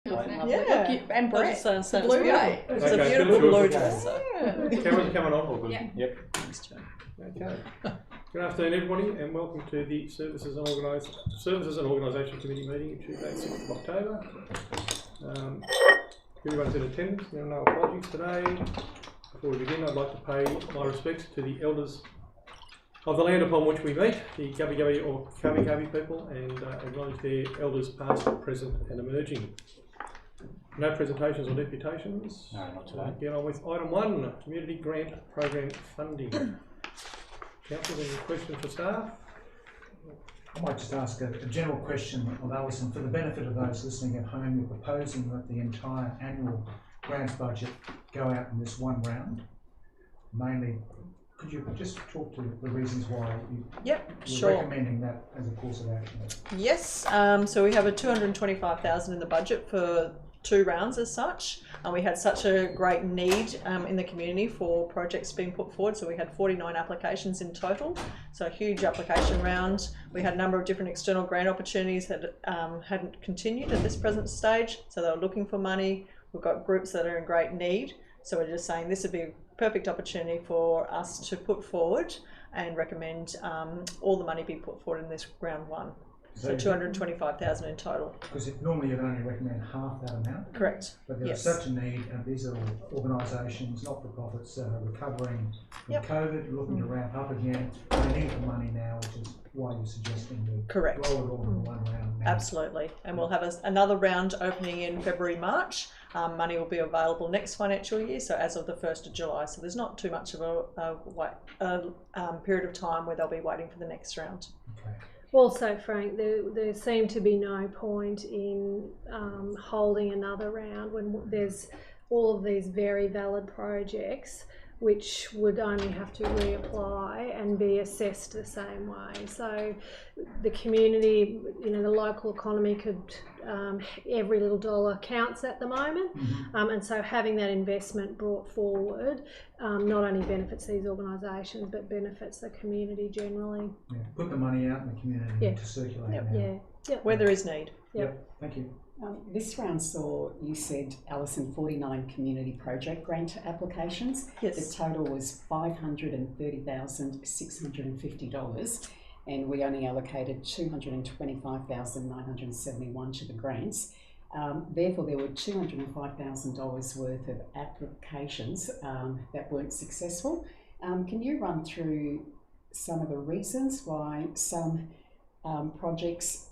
Yeah, and Brett. So it's a blue day. It's a beautiful blue dress. Camera's coming on, all good. Yeah. Yep. Okay. Good afternoon, everybody, and welcome to the Services and Organisation Committee meeting Tuesday, 6th of October. Everyone's in attendance. There are no apologies today. Before we begin, I'd like to pay my respects to the elders of the land upon which we meet, the Gubbi Gubbi or Kabi Kabi people, and acknowledge their elders past, present and emerging. No presentations or deputations? No, not today. Get on with item 1, Community Grant Program Funding. Councillors, any questions for staff? I might just ask a general question of Alison. For the benefit of those listening at home, you're proposing that the entire annual grants budget go out in this one round. Mainly, could you just talk to the reasons why you're recommending that as a course of action? Yes, so we have a $225,000 in the budget for 2 rounds as such, and we had such a great need in the community for projects being put forward, so we had 49 applications in total, so a huge application round. We had a number of different external grant opportunities that hadn't continued at this present stage, so they were looking for money. We've got groups that are in great need, so we're just saying this would be a perfect opportunity for us to put forward and recommend all the money be put forward in this round 1. So 225,000 in total. Because normally you'd only recommend half that amount. Correct. But there's such a need, and these are organisations, not-for-profits, recovering from COVID, looking to ramp up again. They need the money now, which is why you're suggesting we roll it all in one round now. Absolutely. And we'll have another round opening in February, March. Money will be available next financial year, so as of the 1st of July. So there's not too much of a period of time where they'll be waiting for the next round. Okay. Also, Frank, there seemed to be no point in holding another round when there's all of these very valid projects which would only have to reapply and be assessed the same way. So the community, the local economy could, every little dollar counts at the moment. And so having that investment brought forward not only benefits these organisations but benefits the community generally. Yeah. Put the money out in the community to circulate now. Where there is need. Thank you. This round saw, you said, Alison, 49 community project grant applications. Yes. The total was $530,650, and we only allocated $225,971 to the grants. Therefore, there were $205,000 worth of applications that weren't successful. Can you run through some of the reasons why some projects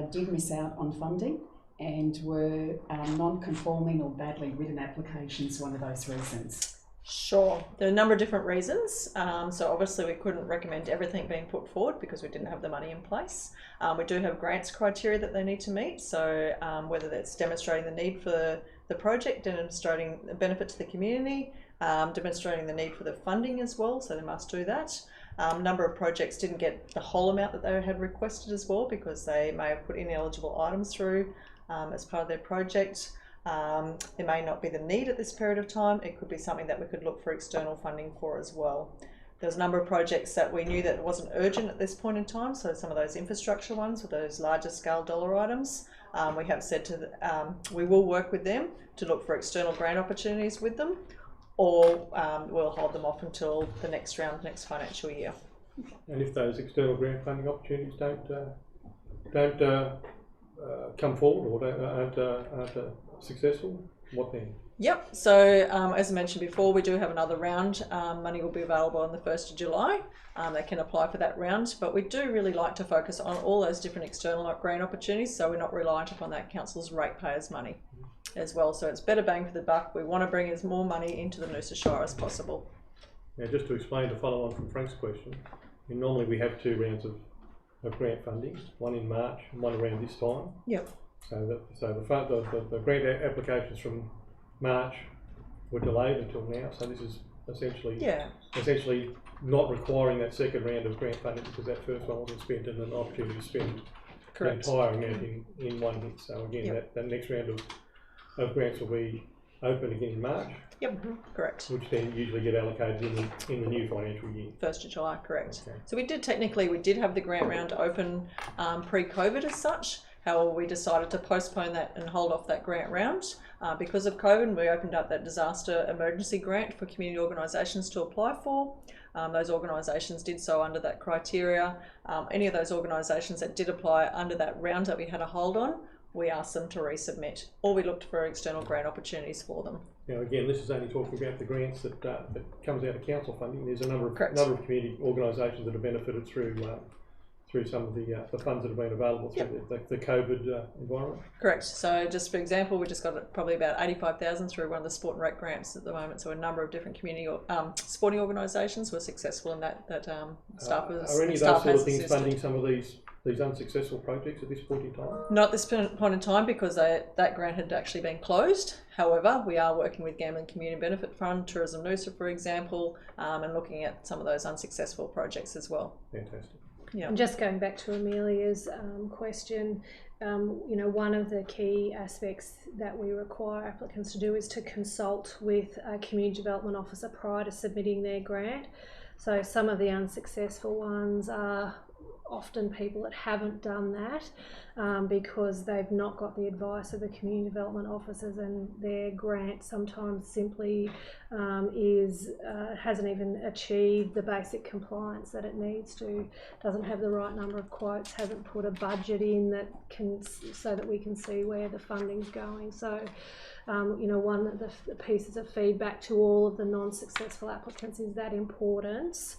did miss out on funding, and were non-conforming or badly written applications one of those reasons? Sure. There are a number of different reasons. So obviously we couldn't recommend everything being put forward because we didn't have the money in place. We do have grants criteria that they need to meet. So whether that's demonstrating the need for the project, demonstrating the benefit to the community, demonstrating the need for the funding as well. So they must do that. A number of projects didn't get the whole amount that they had requested as well because they may have put ineligible items through as part of their project. There may not be the need at this period of time. It could be something that we could look for external funding for as well. There's a number of projects that we knew that wasn't urgent at this point in time, so some of those infrastructure ones or those larger scale dollar items, we have said to we will work with them to look for external grant opportunities with them, or we'll hold them off until the next round, next financial year. And if those external grant funding opportunities don't come forward or aren't successful, what then? Yep, so as I mentioned before, we do have another round. Money will be available on the 1st of July. They can apply for that round, but we do really like to focus on all those different external grant opportunities, so we're not reliant upon that council's ratepayers' money as well. So it's better bang for the buck. We want to bring as more money into the Noosa Shire as possible. Now, just to explain, to follow on from Frank's question, normally we have 2 rounds of grant funding, one in March and one around this time. Yep. So the grant applications from March were delayed until now. So this is essentially not requiring that second round of grant funding because that first one wasn't spent and an opportunity to spend the entire amount in one hit. So again, that next round of grants will be open again in March. Yep, correct. Which then usually get allocated in the new financial year. 1st of July, correct. Okay. So we did have the grant round open pre-COVID as such. However, we decided to postpone that and hold off that grant round. Because of COVID, we opened up that disaster emergency grant for community organisations to apply for. Those organisations did so under that criteria. Any of those organisations that did apply under that round that we had a hold on, we asked them to resubmit, or we looked for external grant opportunities for them. Now again, this is only talking about the grants that comes out of council funding. There's a number of community organisations that have benefited through some of the funds that have been available through the COVID environment. Correct. So just for example, we just got probably about 85,000 through one of the sport and rec grants at the moment. So a number of different community sporting organisations were successful in that staff was. Are any of those sort of things funding some of these unsuccessful projects at this point in time? Not at this point in time, because that grant had actually been closed. However, we are working with Gambling Community Benefit Fund, Tourism Noosa, for example, and looking at some of those unsuccessful projects as well. Fantastic. Yeah. And just going back to Amelia's question, one of the key aspects that we require applicants to do is to consult with a community development officer prior to submitting their grant. So some of the unsuccessful ones are often people that haven't done that because they've not got the advice of the community development officers, and their grant sometimes simply hasn't even achieved the basic compliance that it needs to, doesn't have the right number of quotes, hasn't put a budget in that so that we can see where the funding's going. So one of the pieces of feedback to all of the non-successful applicants is that importance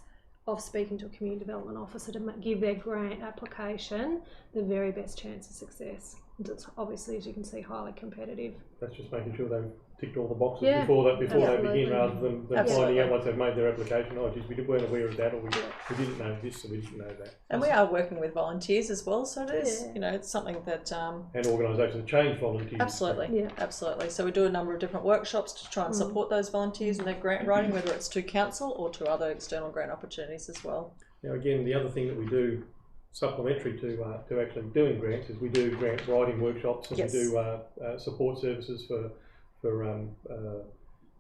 of speaking to a community development officer to give their grant application the very best chance of success. It's obviously, as you can see, highly competitive. That's just making sure they've ticked all the boxes before they begin, rather than finding out once they've made their application, oh geez, we weren't aware of that, or we didn't know this, so we didn't know that. And we are working with volunteers as well, so it is, it's something that... and organisations change volunteers. Absolutely, absolutely. So we do a number of different workshops to try and support those volunteers in their grant writing, whether it's to council or to other external grant opportunities as well. Now again, the other thing that we do supplementary to actually doing grants is we do grant writing workshops, and we do support services for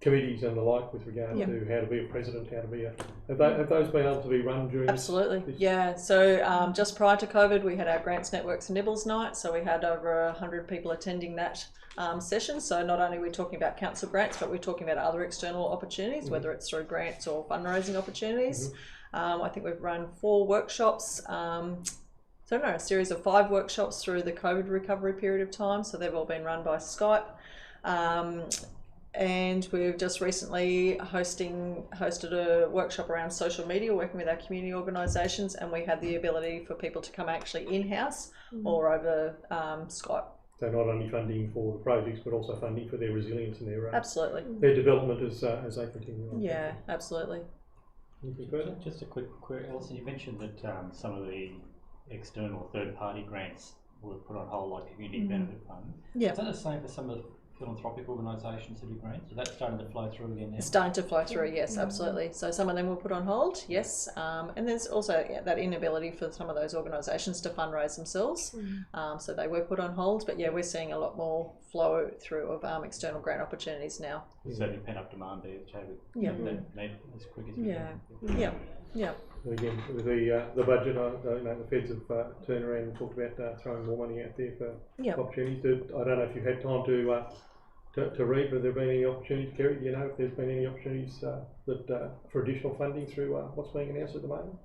committees and the like with regard to how to be a president, how to be a... Have those been able to be run during... Absolutely, So just prior to COVID, we had our Grants, Networks and Nibbles night, so we had over 100 people attending that session. So not only are we talking about council grants, but we're talking about other external opportunities, whether it's through grants or fundraising opportunities. I think we've run 4 workshops, a series of 5 workshops through the COVID recovery period of time. So they've all been run by Skype. And we've just recently hosted a workshop around social media, working with our community organisations, and we had the ability for people to come actually in-house or over Skype. So not only funding for the projects, but also funding for their resilience and their development as they continue on. Yeah, absolutely. Anything further? Just a quick query, Alison. You mentioned that some of the external third-party grants were put on hold, like Community Benefit Fund. Yeah. Is that the same for some of the philanthropic organisations who do grants? Is that starting to flow through again now? It's starting to flow through, yes, absolutely. So some of them were put on hold, yes. And there's also that inability for some of those organisations to fundraise themselves. So they were put on hold, but we're seeing a lot more flow through of external grant opportunities now. There's certainly pent-up demand there, which they need as quick as we can. And again, with the budget, the feds have turned around and talked about throwing more money out there for opportunities. I don't know if you've had time to read, but there have been any opportunities, Kerry? Do you know if there's been any opportunities for additional funding through what's being announced at the moment?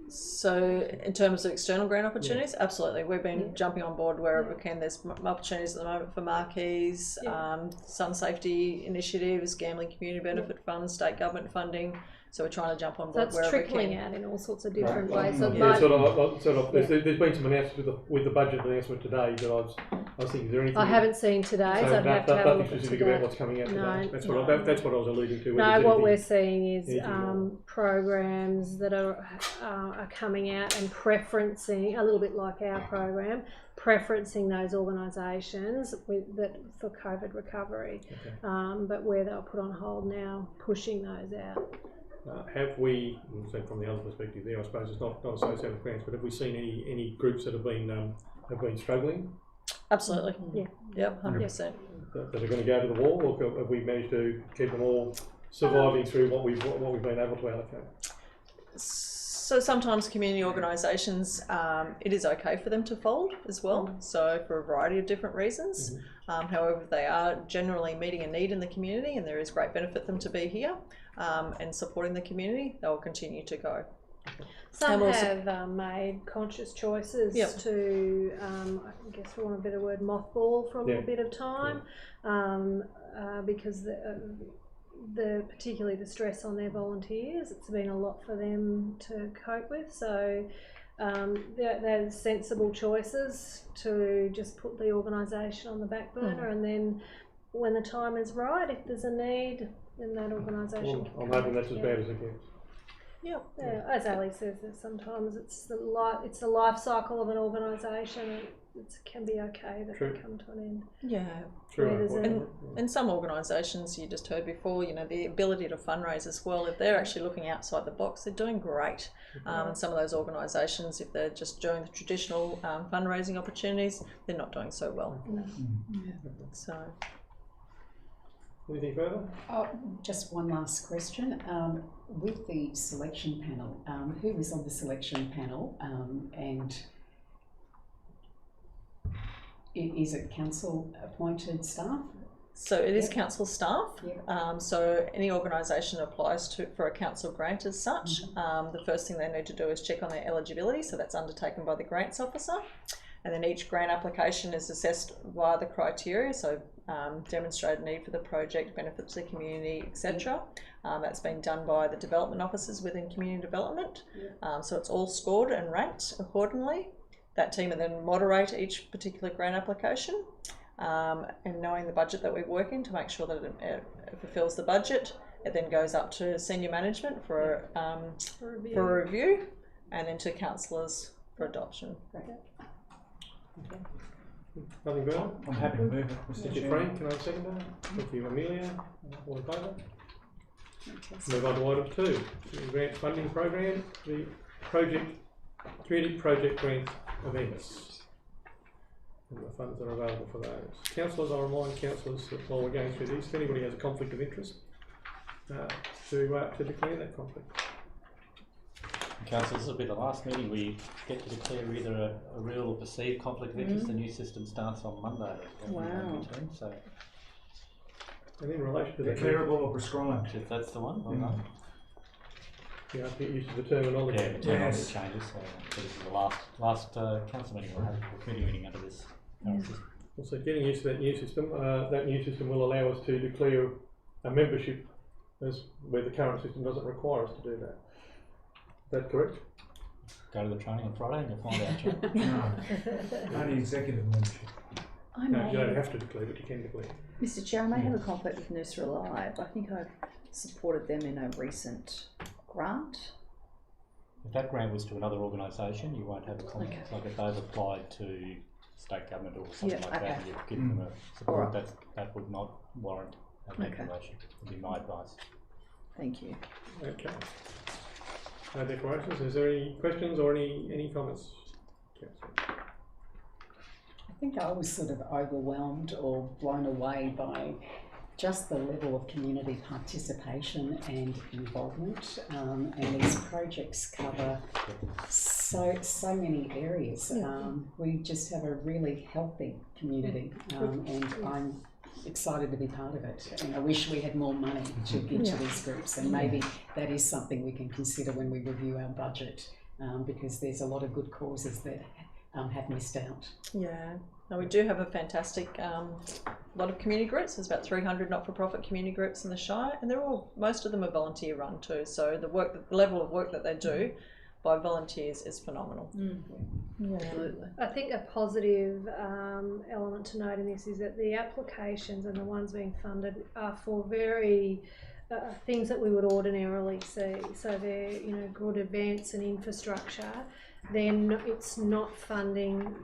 So in terms of external grant opportunities, absolutely. We've been jumping on board wherever we can. There's opportunities at the moment for marquees, sun safety initiatives, gambling community benefit funds, state government funding. So we're trying to jump on board wherever we can. So it's trickling out in all sorts of different ways. So there's been some announcements with the budget announcement today that I was thinking, is there anything... I haven't seen today, so I'd have to have a look at specific today. about what's coming out today. That's what I was alluding to. No, what we're seeing is programs that are coming out and preferencing, a little bit like our program, preferencing those organisations for COVID recovery, but where they'll put on hold now, pushing those out. Have we, from the other perspective there, I suppose it's not associated with grants, but have we seen any groups that have been struggling? Absolutely. Yep, 100%. That are going to go to the wall, or have we managed to keep them all surviving through what we've been able to allocate? So sometimes community organisations, it is okay for them to fold as well, so for a variety of different reasons. However, they are generally meeting a need in the community, and there is great benefit them to be here and supporting the community. They will continue to go. Some have made conscious choices to, I guess for want of a better word, mothball for a little bit of time, because particularly the stress on their volunteers, it's been a lot for them to cope with. So there's sensible choices to just put the organisation on the back burner, and then when the time is right, if there's a need, then that organisation can I'm come. hoping that's as bad as it gets. Yeah, as Ali says, sometimes it's the life cycle of an organisation. It can be okay that they come to an end. Yeah, true. And some organisations, you just heard before, you know, the ability to fundraise as well. If they're actually looking outside the box, they're doing great. And some of those organisations, if they're just doing the traditional fundraising opportunities, they're not doing so well. So. Anything further? Just one last question. With the selection panel, who was on the selection panel, and is it council appointed staff? So it is council staff. So any organisation applies for a council grant as such. The first thing they need to do is check on their eligibility. So that's undertaken by the grants officer. And then each grant application is assessed via the criteria. So demonstrated need for the project, benefits to the community, etc. That's been done by the development officers within community development. So it's all scored and ranked accordingly. That team will then moderate each particular grant application, and knowing the budget that we work in to make sure that it fulfills the budget. It then goes up to senior management for a review, and then to councillors for adoption. Nothing further? I'm happy to move it, Mr. Thank you, Chairman. Frank. Can I second that? Thank you, Amelia. All in favour? Move on to item 2, the grant funding program, the community project grant events. And the funds are available for those. Councillors, I remind councillors that while we're going through these, if anybody has a conflict of interest, to declare that conflict. Council, this will be the last meeting we get to declare either a real or perceived conflict of interest. The new system starts on Monday. So, And in relation to that, Declarable or prescribed? if that's the one, well done. you have to get used to the terminology. Yeah, the terminology changes. So this is the last council meeting we'll have, or committee meeting under this current system. Also, getting used to that new system will allow us to declare a membership where the current system doesn't require us to do that. Is that correct? Go to the training on Friday and you'll find out. No, only executive membership. No, you don't have to declare, but you can declare. Mr. Chair, I may have a conflict with Noosa Alive. I think I've supported them in a recent grant. If that grant was to another organisation, you won't have a conflict. Like if they've applied to state government or something like that, and you've given them a support, that would not warrant a declaration. Would be my advice. Thank you. Okay. No declarations. Is there any questions or any comments? I think I was sort of overwhelmed or blown away by just the level of community participation and involvement, and these projects cover so many areas. We just have a really healthy community, and I'm excited to be part of it, and I wish we had more money to give to these groups, and maybe that is something we can consider when we review our budget, because there's a lot of good causes that have missed out. Yeah, now we do have a fantastic lot of community groups. There's about 300 not-for-profit community groups in the Shire, and most of them are volunteer run too, so the level of work that they do by volunteers is phenomenal. Absolutely. I think a positive element to note in this is that the applications and the ones being funded are for very things that we would ordinarily see. So they're good events and infrastructure. Then it's not funding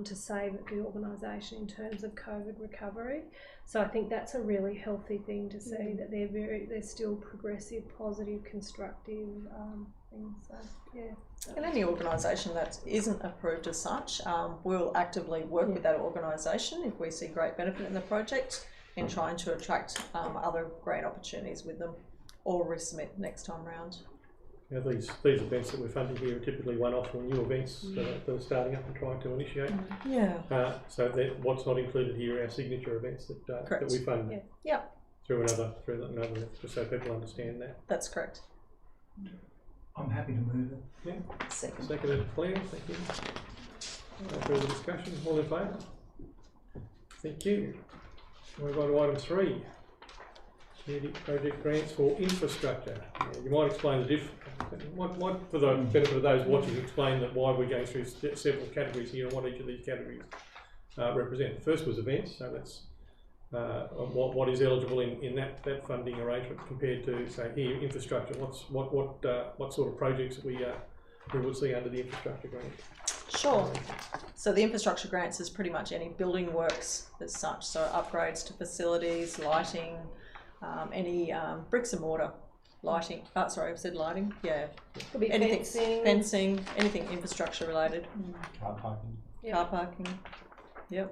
to save the organisation in terms of COVID recovery. So I think that's a really healthy thing to see, that they're still progressive, positive, constructive things. So And any organisation that isn't approved as such, we'll actively work with that organisation if we see great benefit in the project in trying to attract other grant opportunities with them, or resubmit next time round. You know, these events that we're funding here are typically one-off or new events that are starting up and trying to initiate. Yeah. So that what's not included here are our signature events that we fund through another, just so people understand that. That's correct. I'm happy to move it. Yeah. Second. Seconded, Claire. Thank you. No further discussion. All in favour? Thank you. Move on to item 3. Community project grants for infrastructure. You might explain the for the benefit of those watching, explain that why we're going through several categories here and what each of these categories represent. The first was events, so that's what is eligible in that funding arrangement compared to, say, here infrastructure. What sort of projects we would see under the infrastructure grant? Sure. So the infrastructure grants is pretty much any building works as such. So upgrades to facilities, lighting, any bricks and mortar lighting. Sorry, I've said lighting. Yeah. Could be anything fencing, anything infrastructure related. Car parking. Car parking. Yep.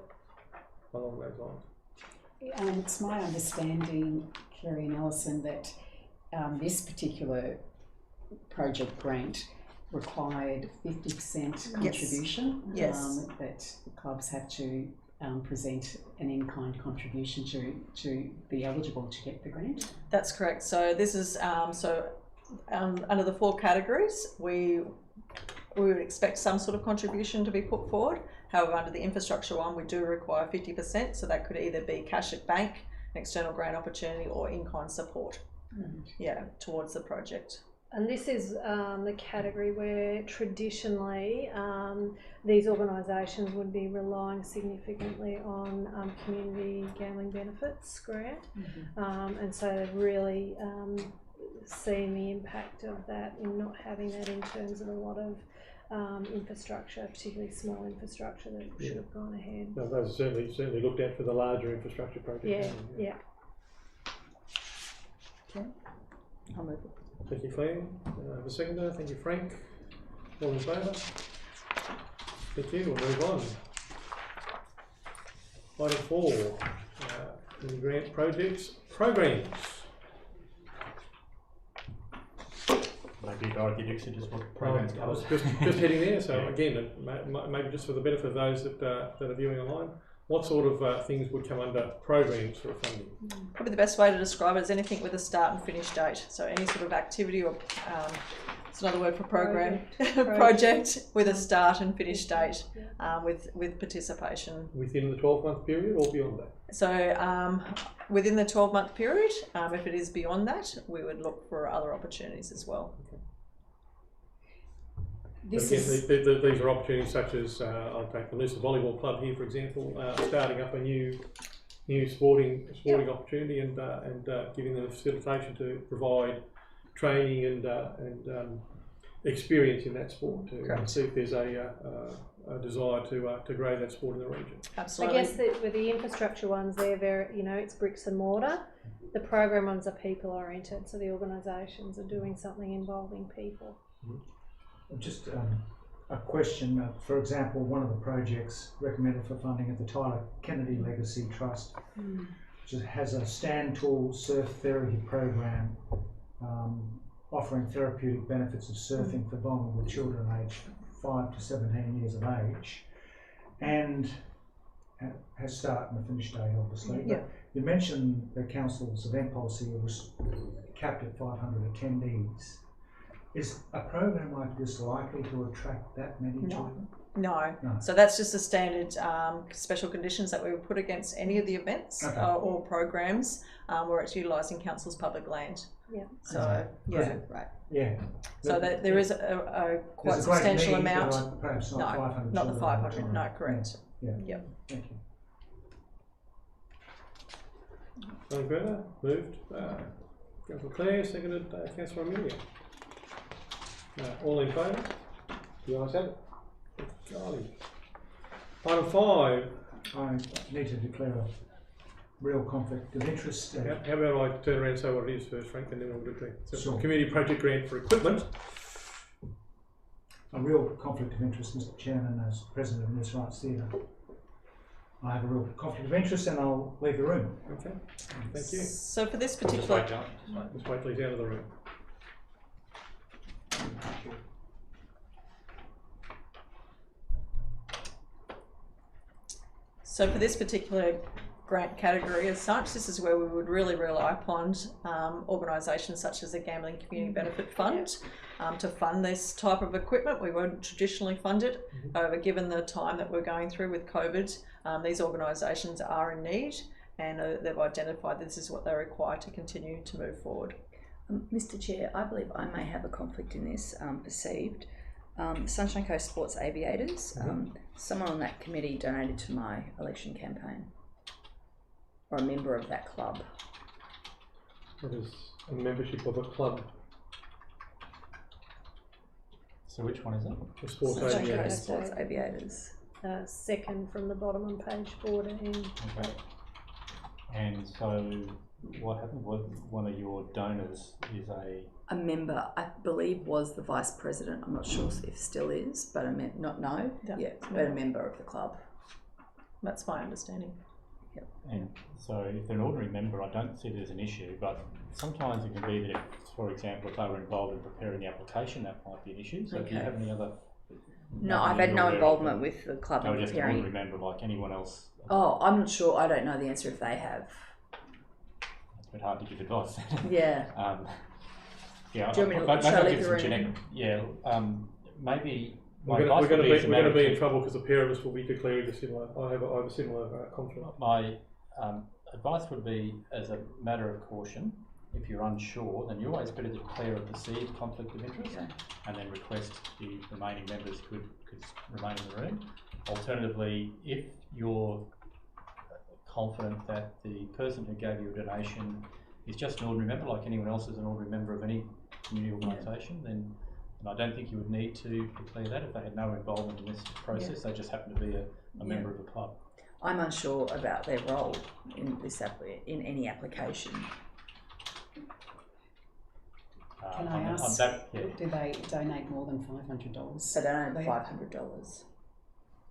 Along those lines. It's my understanding, Kerry and Alison, that this particular project grant required 50% contribution. Yes. That the clubs have to present an in-kind contribution to be eligible to get the grant. That's correct. So this is under the 4 categories, we would expect some sort of contribution to be put forward. However, under the infrastructure one, we do require 50%. So that could either be cash at bank, an external grant opportunity, or in-kind support. Towards the project. And this is the category where traditionally these organisations would be relying significantly on community gambling benefits grant, and so they've really seen the impact of that in not having that in terms of a lot of infrastructure, particularly small infrastructure that should have gone ahead. No, those are certainly looked at for the larger infrastructure projects. Yeah. Okay. I'll move it. Thank you, Claire. The seconder. Thank you, Frank. All in favour? Thank you. We'll move on. Item 4. Community grant projects programs. Maybe Dorothy Dixon just what programs I was covers. just heading there. So again, maybe just for the benefit of those that are viewing online, what sort of things would come under programs for funding? Probably the best way to describe it is anything with a start and finish date. So any sort of activity or it's another word for program, project with a start and finish date with participation. Within the 12-month period or beyond that? So within the 12-month period, if it is beyond that, we would look for other opportunities as well. These are opportunities such as I'll take the Noosa Volleyball Club here, for example, starting up a new sporting opportunity and giving them a facilitation to provide training and experience in that sport to see if there's a desire to grow that sport in the region. Absolutely. I guess that with the infrastructure ones, they're very, it's bricks and mortar. The program ones are people oriented, so the organisations are doing something involving people. Just a question. For example, one of the projects recommended for funding at the Tyler Kennedy Legacy Trust, which has a stand tall surf therapy program offering therapeutic benefits of surfing for vulnerable children aged 5 to 17 years of age, and has start and a finish date, obviously. But you mentioned the council's event policy was capped at 500 attendees. Is a program like this likely to attract that many children? No. So that's just the standard special conditions that we would put against any of the events or programs where it's utilising council's public land. Yeah. So Right. Yeah. So that there is a quite substantial amount. Like perhaps not 500. Not the 500. No, correct. Yeah. Thank you. Nothing further? Moved. Councillor Clare, seconded Councillor Amelia. All in favour? The ayes have it. Charlie. Item 5. I need to declare a real conflict of interest. How about I turn around and say what it is first, Frank, and then we'll declare. So Sure. Community project grant for equipment. A real conflict of interest, Mr. Chairman, as President of This Rights Theatre. I have a real conflict of interest and I'll leave the room. Okay. Thank you. So for this particular... Just wait till he's out of the room. So for this particular grant category as such, this is where we would really rely upon organisations such as the Gambling Community Benefit Fund to fund this type of equipment. We won't traditionally fund it. However, given the time that we're going through with COVID, these organisations are in need, and they've identified this is what they require to continue to move forward. Mr. Chair, I believe I may have a conflict in this, perceived. Sunshine Coast Sports Aviators, someone on that committee donated to my election campaign, or a member of that club. It is a membership of a club. So which one is it? The Sports Sunshine Aviators. Coast Sports Aviators. Second from the bottom on page 14. Okay. And so what happened? One of your donors is a member, I believe, was the vice president. I'm not sure if still is, but a member of the club. That's my understanding. Yep. And so if they're an ordinary member, I don't see there's an issue, but sometimes it can be that if, for example, if they were involved in preparing the application, that might be an issue. So do you have any other... No, I've had no involvement with the club in just an preparing. ordinary member like anyone else. Oh, I'm not sure. I don't know the answer if they have. It's a bit hard to give advice. Yeah. Yeah, Do you want me to shall I leave the room? Maybe We're going to be in trouble because the pair of us will be declaring a similar. I have a similar conflict. My advice would be, as a matter of caution, if you're unsure, then you're always better to declare a perceived conflict of interest, and then request the remaining members could remain in the room. Alternatively, if you're confident that the person who gave you a donation is just an ordinary member, like anyone else is an ordinary member of any community organisation, then I don't think you would need to declare that if they had no involvement in this process. They just happen to be a member of the club. I'm unsure about their role in this in any application. Can I ask, do they donate more than $500? They donate $500.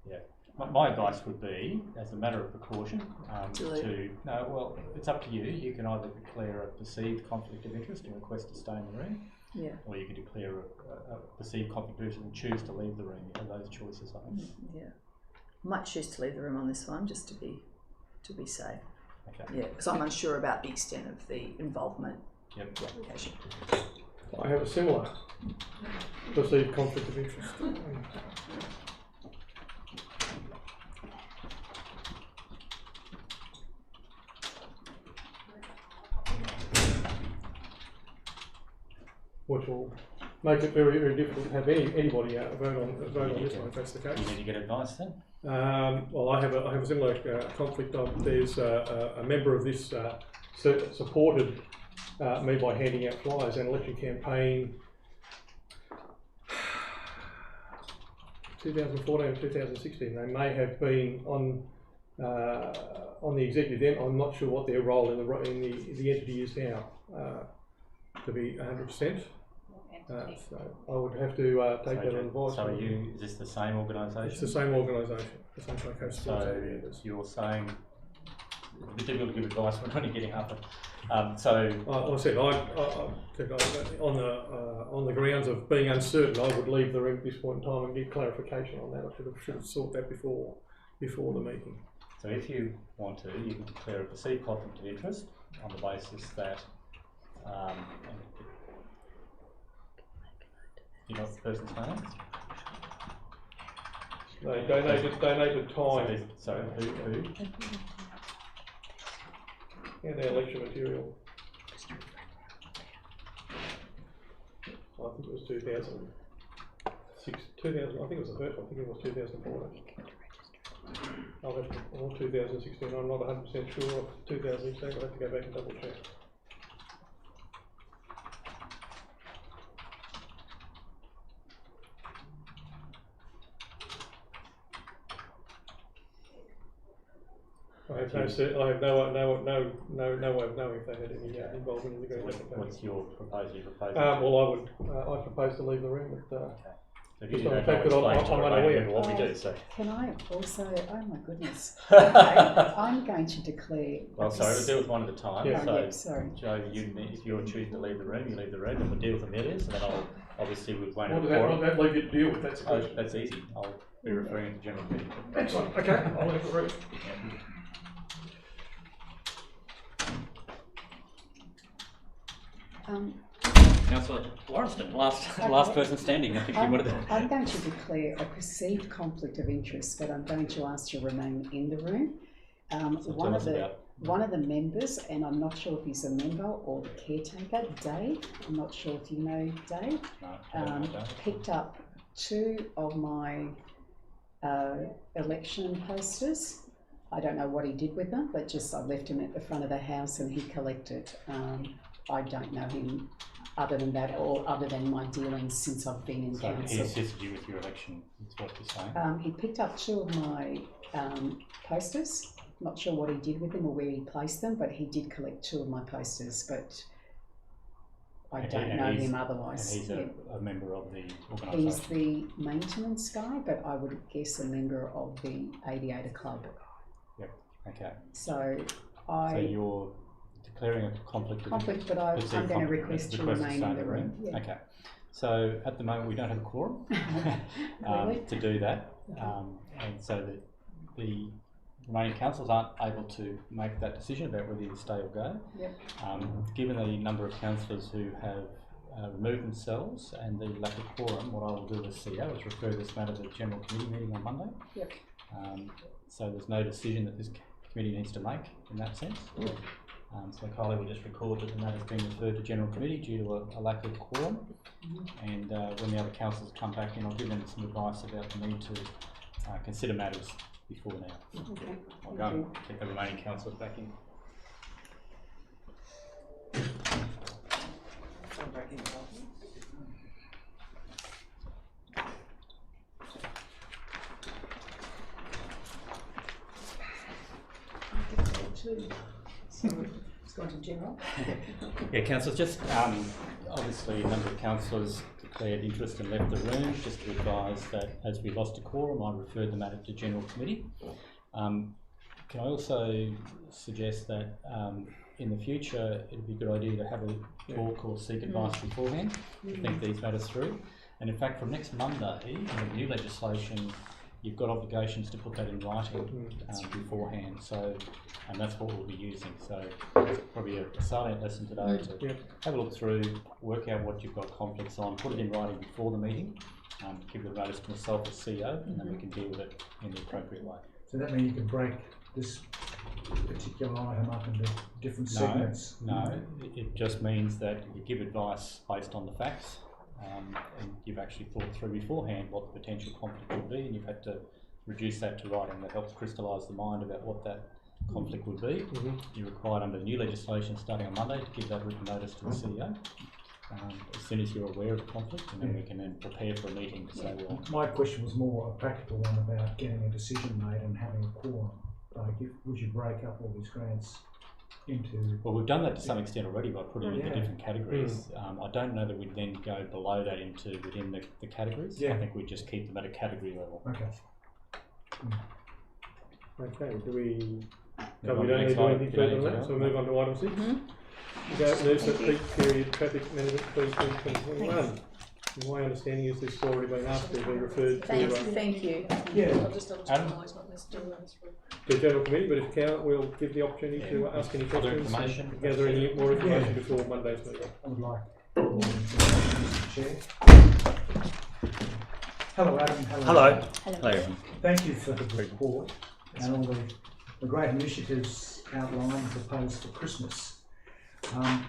Yeah. My advice would be, as a matter of precaution, it's up to you. You can either declare a perceived conflict of interest and request to stay in the room, or you can declare a perceived conflict of interest and choose to leave the room. You have those choices, I think. Yeah, I might choose to leave the room on this one just to be safe. Okay. Yeah, because I'm unsure about the extent of the involvement. Yep. The application. I have a similar perceived conflict of interest. Which will make it very, very difficult to have anybody vote on this one if that's the case. You need to get advice then. Well, I have a similar conflict. There's a member of this supported me by handing out flyers and election campaign 2014 and 2016. They may have been on the executive then. I'm not sure what their role in the entity is now. To be 100%. So I would have to take that on advice. So is this the same organisation? It's the same organisation, the Sunshine Coast Sports Aviators. So you're saying it's a bit difficult to give advice when we're only getting half it. I said on the grounds of being uncertain, I would leave the room at this point in time and get clarification on that. I should have sought that before the meeting. So if you want to, you can declare a perceived conflict of interest on the basis that you know the person's name? They donated time. So who? And their election material. I think it was 2006, 2000. I think it was the first one. I think it was 2014. Or 2016. I'm not 100% sure of 2016. I'll have to go back and double check. I have no way of knowing if they had any involvement in the green application. What's your proposal? Well, I propose to leave the room. Okay. Just on the fact that I'm unaware. What we do, so. Can I also? Oh my goodness! Okay, I'm going to declare. Well, sorry, we'll deal with one at a time. Yeah. So, sorry. Joe, if you're choosing to leave the room, you leave the room, and we'll deal with Amelia. So then obviously we won't What have does quorum. that leave you to deal with? That's the Oh, question. that's easy. I'll be referring to general committee. Excellent. Okay, I'll leave it read. Councillor Warriston, last person standing. I think you wanted to. I'm going to declare a perceived conflict of interest, but I'm going to ask you to remain in the room. So tell us about. One of the members, and I'm not sure if he's a member or the caretaker, Dave, I'm not sure if you know Dave, No, I don't know that. picked up 2 of my election posters. I don't know what he did with them, but just I left him at the front of the house and he collected. I don't know him other than that, or other than my dealings since I've been in So he council. assisted you with your election, is what you're saying? He picked up 2 of my posters. Not sure what he did with them or where he placed them, but he did collect 2 of my posters, but I don't know him otherwise. And he's a member of the organisation? He's the maintenance guy, but I would guess a member of the Aviator Club. Yep, okay. So So you're declaring a conflict of conflict, but I'm going to request to remain in the room. Yeah. Okay. So at the moment we don't have a quorum Really? to do that, and so the remaining councillors aren't able to make that decision about whether you stay or go. Yep. Given the number of councillors who have removed themselves and the lack of quorum, what I will do as CEO is refer this matter to the General Committee meeting on Monday. Yep. So there's no decision that this committee needs to make in that sense. So Kylie will just record that the matter has been referred to General Committee due to a lack of quorum. And when the other councillors come back in, I'll give them some advice about the need to consider matters before now. Okay. I'll go and get the remaining councillors back in. It's gone to general. Yeah, councillors, just obviously a number of councillors declared interest and left the room. Just to advise that as we lost a quorum, I referred the matter to General Committee. Can I also suggest that in the future it would be a good idea to have a talk or seek advice beforehand to think these matters through. And in fact, from next Monday, with new legislation, you've got obligations to put that in writing beforehand. So, and that's what we'll be using. So, it's probably a salient lesson today to have a look through, work out what you've got conflicts on, put it in writing before the meeting, give the notice to myself as CEO, and then we can deal with it in the appropriate way. So that means you can break this particular item up into different segments? No, it just means that you give advice based on the facts, and you've actually thought through beforehand what the potential conflict would be, and you've had to reduce that to writing. That helps crystallise the mind about what that conflict would be. You're required under the new legislation starting on Monday to give that written notice to the CEO as soon as you're aware of the conflict, and then we can then prepare for a meeting to say, well... My question was more a practical one about getting a decision made and having a quorum. Like, would you break up all these grants into... Well, we've done that to some extent already by putting it into different categories. I don't know that we'd then go below that into within the categories. I think we'd just keep them at a category level. Okay. Okay, do we... Move we on to don't the need next to do item. anything further than that, so we move on to item 6. Go Noosa peak period traffic management please 2021. My understanding is this has already been asked to be referred Thank you. Yeah. I'll just double check it's not missed to General Committee, but if you can, we'll give the opportunity to ask any Other questions, information? gather any more information before Monday's meeting. I would like, Mr. Chair. Hello, Adam. Hello. Hello, everyone. Thank you for the report and all the great initiatives outlined and proposed for Christmas. I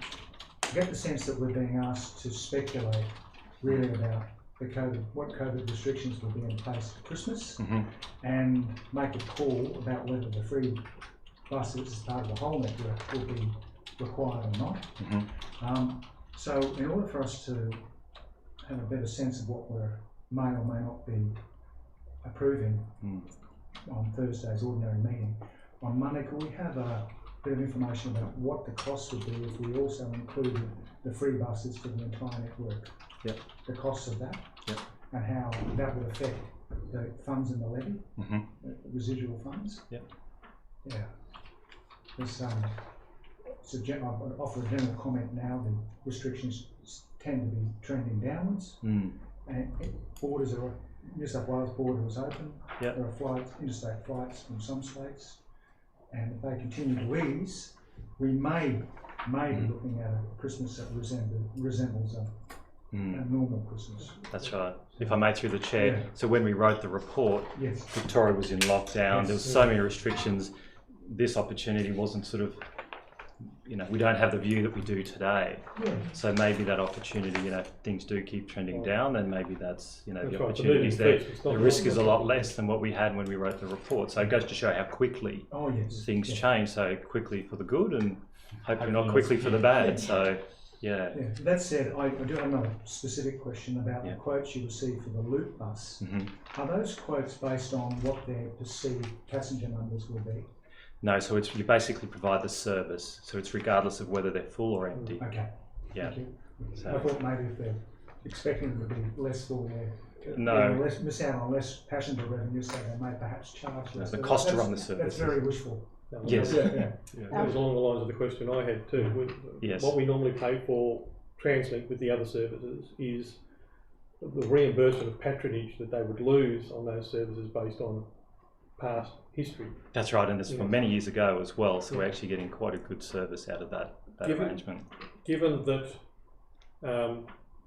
get the sense that we're being asked to speculate really about what COVID restrictions will be in place for Christmas and make a call about whether the free buses as part of the whole network will be required or not. So in order for us to have a better sense of what we may or may not be approving on Thursday's ordinary meeting, on Monday could we have a bit of information about what the cost would be if we also included the free buses for the entire network? The costs of that, and how that would affect the funds in the levy, the residual funds. There's I'll offer a general comment now. The restrictions tend to be trending downwards. And borders are, New South Wales border is open. Yep. There are flights, interstate flights from some states, and if they continue to ease, we may be looking at a Christmas that resembles a normal Christmas. That's right. If I may, through the chair, so when we wrote the report, Yes. Victoria was in lockdown, Yes. there was so many restrictions, this opportunity wasn't sort of, we don't have the view that we do today. Yeah. So maybe that opportunity, things do keep trending down, then maybe that's, the right. opportunities there. The risk is a lot not- less than what we had when we wrote the report. So it goes to show how quickly things change, so quickly for the good and hopefully not quickly for the bad. So, yeah. That said, I do have another specific question about the quotes you received for the loop bus. Are those quotes based on what their perceived passenger numbers will be? No, so you basically provide the service, so it's regardless of whether they're full or empty. Okay. Yeah. Thank you. So, I thought maybe if they're expecting them to be less full, no. miss out on less passenger revenue, so they may perhaps charge less. The cost to run the service. That's very wishful. Yes. That was along the lines of the question I had too. Yes. What we normally pay for TransLink with the other services is the reimbursement of patronage that they would lose on those services based on past history. That's right, and it's from many years ago as well, so we're actually getting quite a good service out of that arrangement. Given that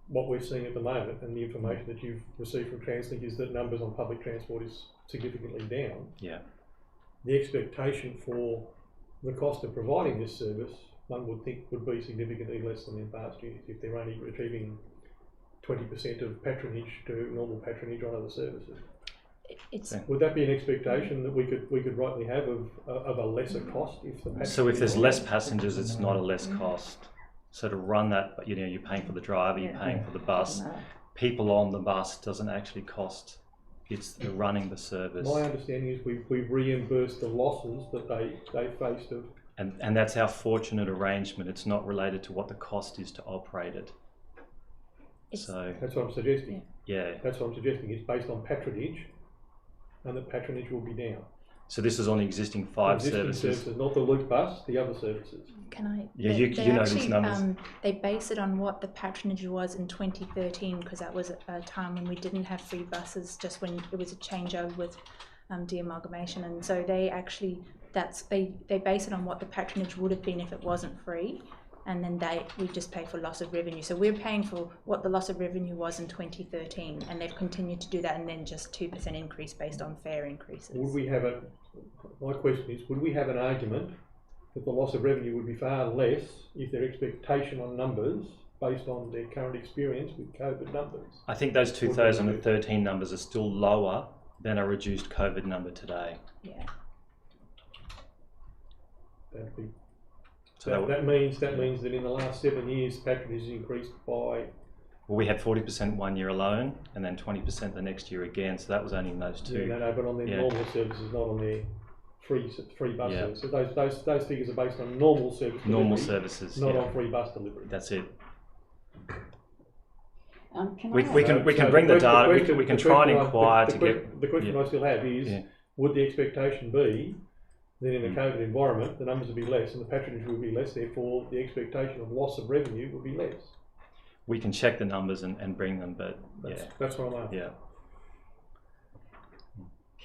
what we're seeing at the moment and the information that you've received from TransLink is that numbers on public transport is significantly down. Yeah. The expectation for the cost of providing this service, one would think, would be significantly less than in past years if they're only achieving 20% of patronage to normal patronage on other services. Would that be an expectation that we could rightly have of a lesser cost if the passengers? So if there's less passengers, it's not a less cost. So to run that, you're paying for the driver, you're paying for the bus. People on the bus doesn't actually cost. It's the running the service. My understanding is we've reimbursed the losses that they faced of. And that's our fortunate arrangement. It's not related to what the cost is to operate it. So that's what I'm suggesting. Yeah. That's what I'm suggesting. It's based on patronage, and the patronage will be down. So this is on the existing five services. Not the loop bus, the other services. Can I? Yeah, you know these numbers. They base it on what the patronage was in 2013, because that was a time when we didn't have free buses, just when it was a changeover with de-amalgamation, and so they actually they base it on what the patronage would have been if it wasn't free, and then we just pay for loss of revenue. So we're paying for what the loss of revenue was in 2013, and they've continued to do that, and then just 2% increase based on fare increases. My question is, would we have an argument that the loss of revenue would be far less if their expectation on numbers based on their current experience with COVID numbers? I think those 2013 numbers are still lower than a reduced COVID number today. Yeah. That means that in the last 7 years, patronage has increased by. Well, we had 40% 1 year alone, and then 20% the next year again. So that was only in those two. No, but on their normal services, not on their free bus services. So those figures are based on normal service delivery, normal services, not on free bus delivery. That's it. We can bring the data. We can try and inquire to get. The question I still have is: would the expectation be that in a COVID environment, the numbers would be less and the patronage would be less? Therefore, the expectation of loss of revenue would be less. We can check the numbers and bring them, but that's what I'm asking. Yeah.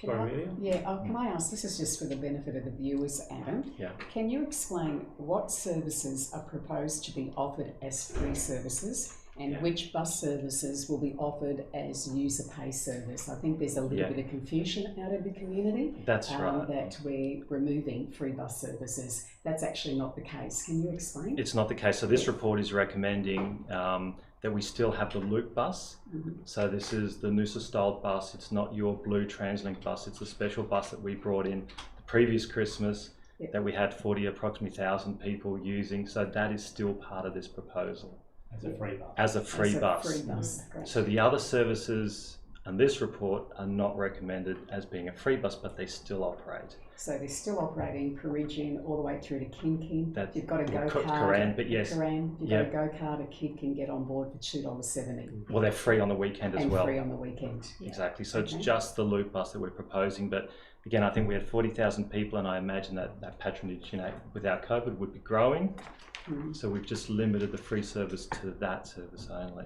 Can I ask, this is just for the benefit of the viewers, Adam. Yeah. Can you explain what services are proposed to be offered as free services and which bus services will be offered as user pay service? I think there's a little bit of confusion out of the community. That's right. That we're removing free bus services. That's actually not the case. Can you explain? It's not the case. So this report is recommending that we still have the loop bus. So this is the Noosa style bus. It's not your blue TransLink bus. It's a special bus that we brought in the previous Christmas that we had approximately 1,000 people using. So that is still part of this proposal. As a free bus. As a free bus. So the other services in this report are not recommended as being a free bus, but they still operate. So they're still operating Peregian all the way through to Kin. You've got a go-kart. Coran, but yes. Coran, you've got a go-kart, a kid can get on board for $2.70. Well, they're free on the weekend as well. And free on the weekend. Exactly. So it's just the loop bus that we're proposing. But again, I think we had 40,000 people, and I imagine that patronage, without COVID would be growing. So we've just limited the free service to that service only.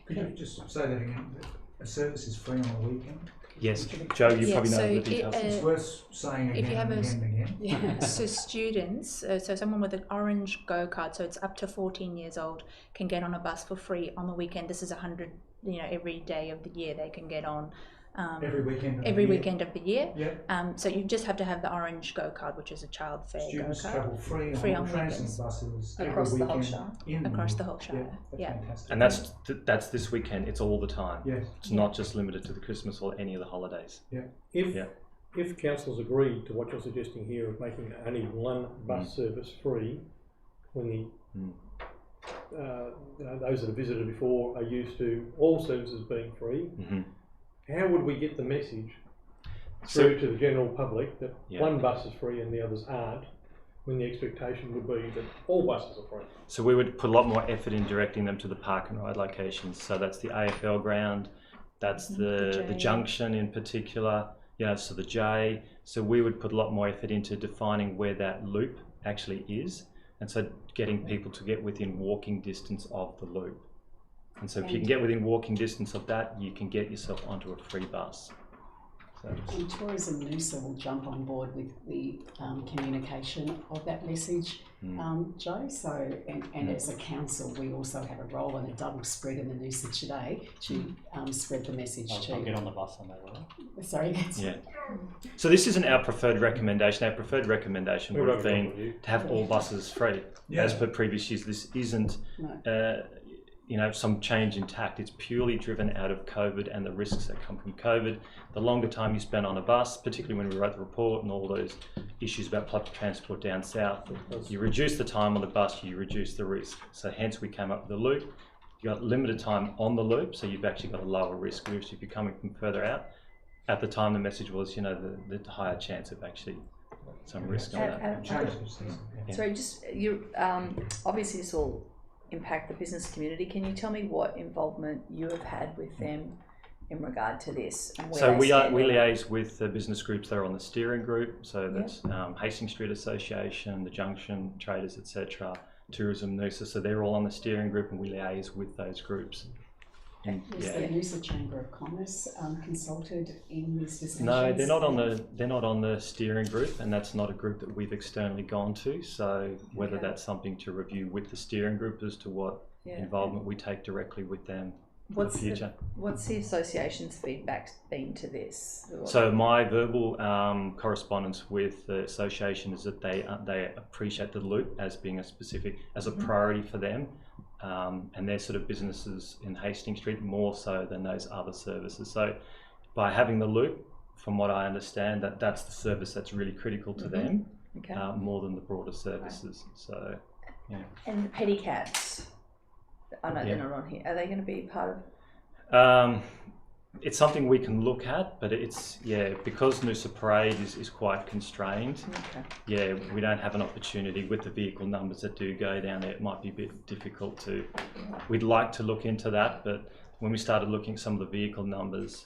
Could you just say that again? A service is free on a weekend? Yes, Joe, you probably know the details. It's worth saying again if you have and again and again. So students, so someone with an orange go card, so it's up to 14 years old, can get on a bus for free on the weekend. This is 100, every day of the year they can get on. Every weekend. Weekend of the year. Yeah. So you just have to have the orange go card, which is a child fare Students go card. travel free on transit buses across the whole Shire. Across the whole Shire. Yeah, that's fantastic. And that's this weekend. It's all the time. Yes. It's not just limited to the Christmas or any of the holidays. Yeah. If councils agreed to what you're suggesting here of making only one bus service free, when those that have visited before are used to all services being free, how would we get the message through to the general public that one bus is free and the others aren't, when the expectation would be that all buses are free? So we would put a lot more effort in directing them to the park and ride locations. So that's the AFL ground, that's the junction in particular, so the J. So we would put a lot more effort into defining where that loop actually is, and so getting people to get within walking distance of the loop. And so if you can get within walking distance of that, you can get yourself onto a free bus. And Tourism Noosa will jump on board with the communication of that message, Joe. So, and as a council, we also have a role in a double spread in the Noosa today to spread the message too. I'll get on the bus on that one. Sorry, So this isn't our preferred recommendation. Our preferred recommendation would have been to have all buses free. As per previous years, this isn't some change in tact. It's purely driven out of COVID and the risks that come from COVID. The longer time you spend on a bus, particularly when we wrote the report and all those issues about public transport down south, you reduce the time on the bus, you reduce the risk. So hence we came up with the loop. You got limited time on the loop, so you've actually got a lower risk. Whereas if you're coming from further out, at the time the message was, the higher chance of actually some risk on that. Sorry, obviously this will impact the business community. Can you tell me what involvement you have had with them in regard to this? And so we liaise with the business groups that are on the steering group. So that's Hastings Street Association, the Junction Traders, etc. Tourism Noosa. So they're all on the steering group, and we liaise with those groups. And the Noosa Chamber of Commerce consulted in these discussions? No, they're not on the steering group, and that's not a group that we've externally gone to. So whether that's something to review with the steering group as to what involvement we take directly with them in the future. What's the association's feedback been to this? So my verbal correspondence with the association is that they appreciate the loop as being a priority for them. And their sort of businesses in Hastings Street more so than those other services. So by having the loop, from what I understand, that's the service that's really critical to them, more than the broader services. So, And the pedicabs, I know they're not on here. Are they going to be part of? It's something we can look at, but it's because Noosa Parade is quite constrained. We don't have an opportunity with the vehicle numbers that do go down there. It might be a bit difficult to. We'd like to look into that, but when we started looking at some of the vehicle numbers,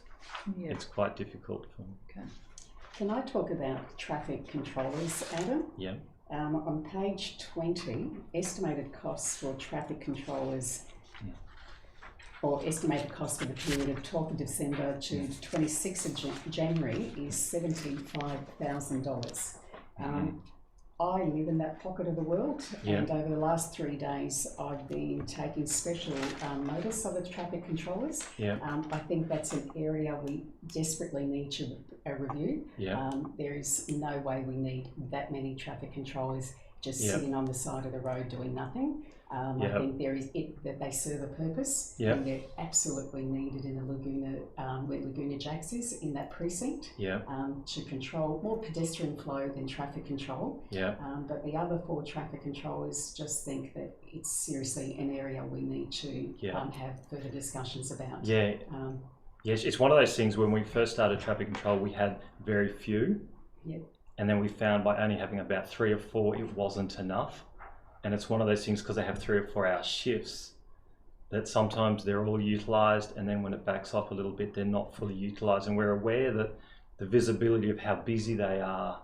it's quite difficult. Can I talk about traffic controllers, Adam? Yeah. On page 20, estimated costs for traffic controllers. Or estimated cost for the period of 12th of December to 26th of January is $75,000. I live in that pocket of the world, and over the last 3 days I've been taking special notice of the traffic controllers. I think that's an area we desperately need to review. There is no way we need that many traffic controllers just sitting on the side of the road doing nothing. I think that they serve a purpose, and they're absolutely needed in the Laguna, where Laguna Jacks is, in that precinct, to control more pedestrian flow than traffic control. But the other 4 traffic controllers just think that it's seriously an area we need to have further discussions about. Yes, it's one of those things. When we first started traffic control, we had very few, and then we found by only having about 3 or 4, it wasn't enough. And it's one of those things, because they have 3 or 4 hour shifts, that sometimes they're all utilised, and then when it backs off a little bit, they're not fully utilised. And we're aware that the visibility of how busy they are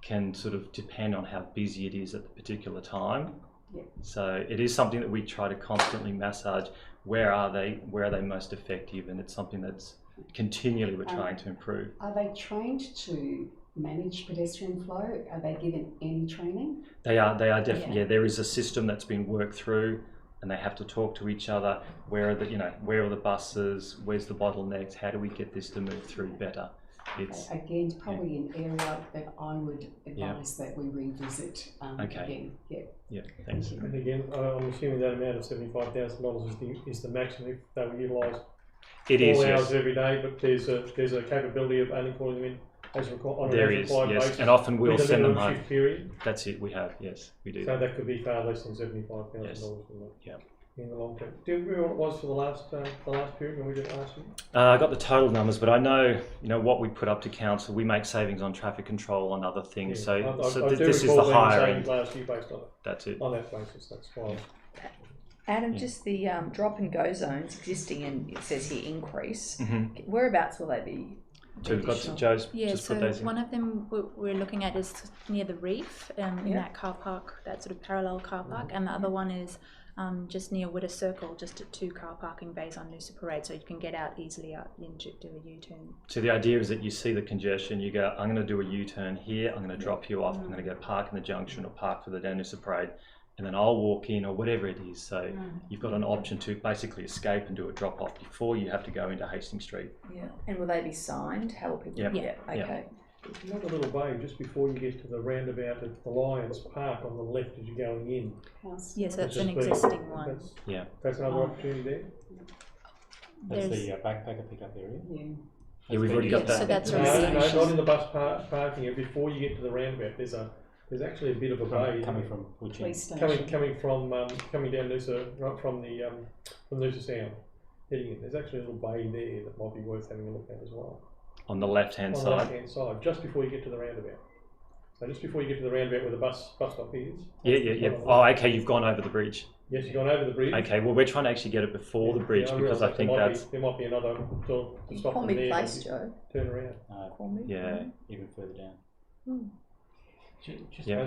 can sort of depend on how busy it is at the particular time. Yep. So it is something that we try to constantly massage. Where are they most effective? And it's something that's continually we're trying to improve. Are they trained to manage pedestrian flow? Are they given any training? They are definitely, yeah, there is a system that's been worked through, and they have to talk to each other. Where are the buses? Where's the bottlenecks? How do we get this to move through better? It's again, probably an area that I would advise that we revisit again. Yeah. Yeah, thanks. And again, I'm assuming that amount of $75,000 is the maximum if they were utilised. It is, 4 hours yes. every day, but there's a capability of only calling them in as required. There is, yes, and often we'll send them home. Shift period. That's it. We have, yes, we do. So that could be far less than $75,000. Yes. Yeah. In the long term. Do you remember what it was for the last period when we did last year? I got the total numbers, but I know what we put up to council. We make savings on traffic control and other things. Yeah. So I this is the higher end. Last year based on it. That's it. On that basis, that's fine. Adam, just the drop and go zones existing, and it says here increase. Mm-hmm. Whereabouts will they be? So we've got Joe's Yeah, just so put those in. one of them we're looking at is near the reef, in that car park, that sort of parallel car park, and the other one is just near Witter Circle, just at 2 car parking bays on Noosa Parade, so you can get out easily out and do a U-turn. So the idea is that you see the congestion, you go, I'm going to do a U-turn here, I'm going to drop you off, I'm going to go park in the junction or park for the Noosa Parade, and then I'll walk in or whatever it is. So you've got an option to basically escape and do a drop off before you have to go into Hastings Street. Yeah, and will they be signed? How will people? Yep. Yeah. Okay. There's another little bay just before you get to the roundabout at the Lions Park on the left as you're going in. Yes, that's an just existing one. That's another opportunity there. That's There's- the backpacker pickup area. Yeah. Yeah, we've already got that. So that's No, already not in the bus parking. And before you get to the roundabout, there's actually a bit of a bay Coming from which end? Police station. coming down Noosa, right from Noosa Sound, heading in. There's actually a little bay there that might be worth having a look at as well. On the left-hand On side. the left-hand side, just before you get to the roundabout. So just before you get to the roundabout where the bus stop is. Yeah. Oh, okay, you've gone over the bridge. Yes, you've gone over the bridge. Okay, well, we're trying to actually get it before the bridge because I think there might be another to stop Call them me there. place, and Joe. Turn around. Call me. Yeah. Even further down. Just Yeah.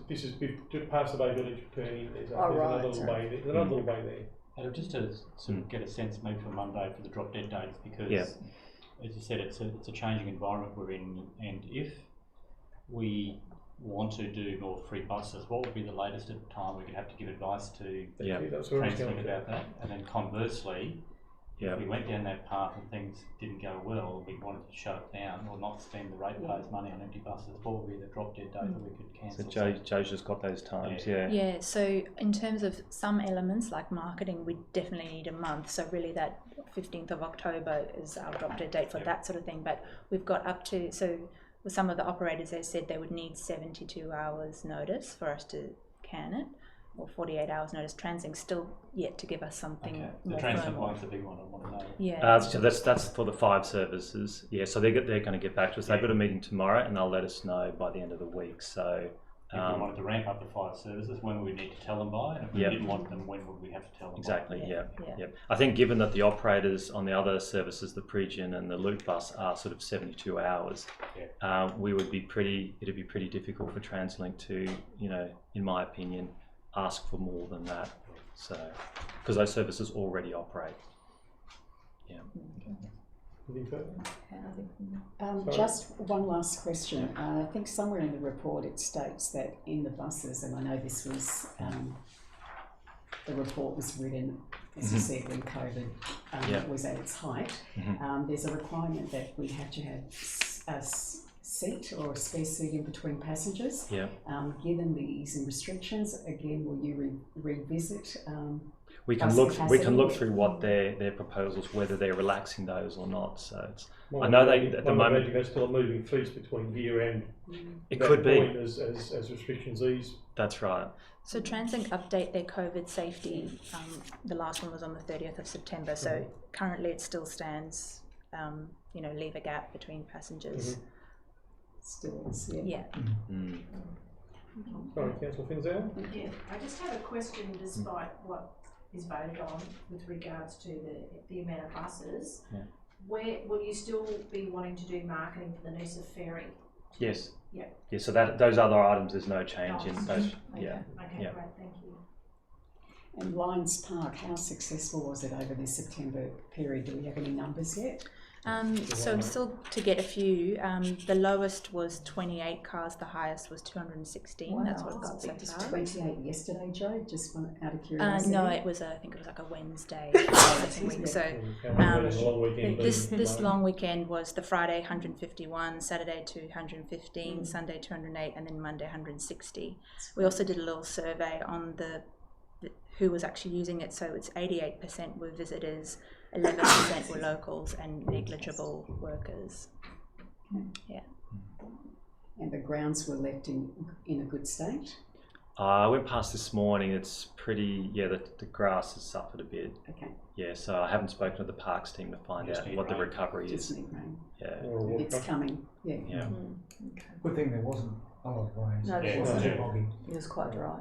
This is just past the Bay Village turn in. There's another little bay there. There's another little bay there. And just to sort of get a sense maybe for Monday for the drop dead dates, because as you said, it's a changing environment we're in, and if we want to do more free buses, what would be the latest at the time we could have to give advice to That's where it's Translink going about that? And then conversely, if we went down that path and things didn't go well, we wanted to shut it down or not spend the ratepayers' money on empty buses, what would be the drop dead date that we could cancel? So Joe's just got those times, Yeah, so in terms of some elements like marketing, we definitely need a month. So really that 15th of October is our drop dead date for that sort of thing. But we've got up to, so with some of the operators, they said they would need 72 hours notice for us to can it, or 48 hours notice. Translink still yet to give us something more The Translink firm. one's the big one, I want to know. Yeah. So that's for the 5 services. Yeah, so they're going to get back to us. They've got a meeting tomorrow, and they'll let us know by the end of the week. So if we wanted to ramp up the 5 services, when would we need to tell them by? And if we didn't want them, when would we have to tell them exactly, by? Yeah. I think given that the operators on the other services, the Pregian and the Loop Bus, are sort of 72 hours, it'd be pretty difficult for Translink to, in my opinion, ask for more than that. So, because those services already operate. Yeah. Just one last question. I think somewhere in the report it states that in the buses, and I know this was, the report was written, as you said, when COVID was at its height. There's a requirement that we have to have a seat or a spare seat in between passengers. Given the easing restrictions, again, will you revisit? We can look through what their proposals, whether they're relaxing those or not. So it's, I know they at the moment there's still a moving feast between here and it could be as restrictions ease. That's right. So Translink update their COVID safety. The last one was on the 30th of September. So currently it still stands. Leave a gap between passengers. Still is, Yeah. Sorry, Councillor Finzel. Yeah, I just have a question despite what is voted on with regards to the amount of buses. Where will you still be wanting to do marketing for the Noosa ferry Yes. Yeah. Yeah. So that those other items, there's no change in those. Okay. Yeah. Okay, Yeah. great, thank you. And Lions Park, how successful was it over this September period? Do we have any numbers yet? So still to get a few. The lowest was 28 cars. The highest was 216. Wow, That's what got so Just far. 28 yesterday, Joe, just out of curiosity. No, it was I think it was like a Wednesday second week. So long weekend. this long weekend was the Friday 151, Saturday 215, Sunday 208, and then Monday 160. We also did a little survey on the who was actually using it. So it's 88% were visitors, 11% were locals, and negligible workers. Yeah. And the grounds were left in a good state? I went past this morning. It's pretty. Yeah, the grass has suffered a bit. Okay. Yeah, so I haven't spoken to the parks team to find out what the recovery Just is. need rain. Yeah. It's coming. Yeah. Yeah. Good thing there wasn't a lot of rain. No, there It wasn't. wasn't boggy. It was quite dry.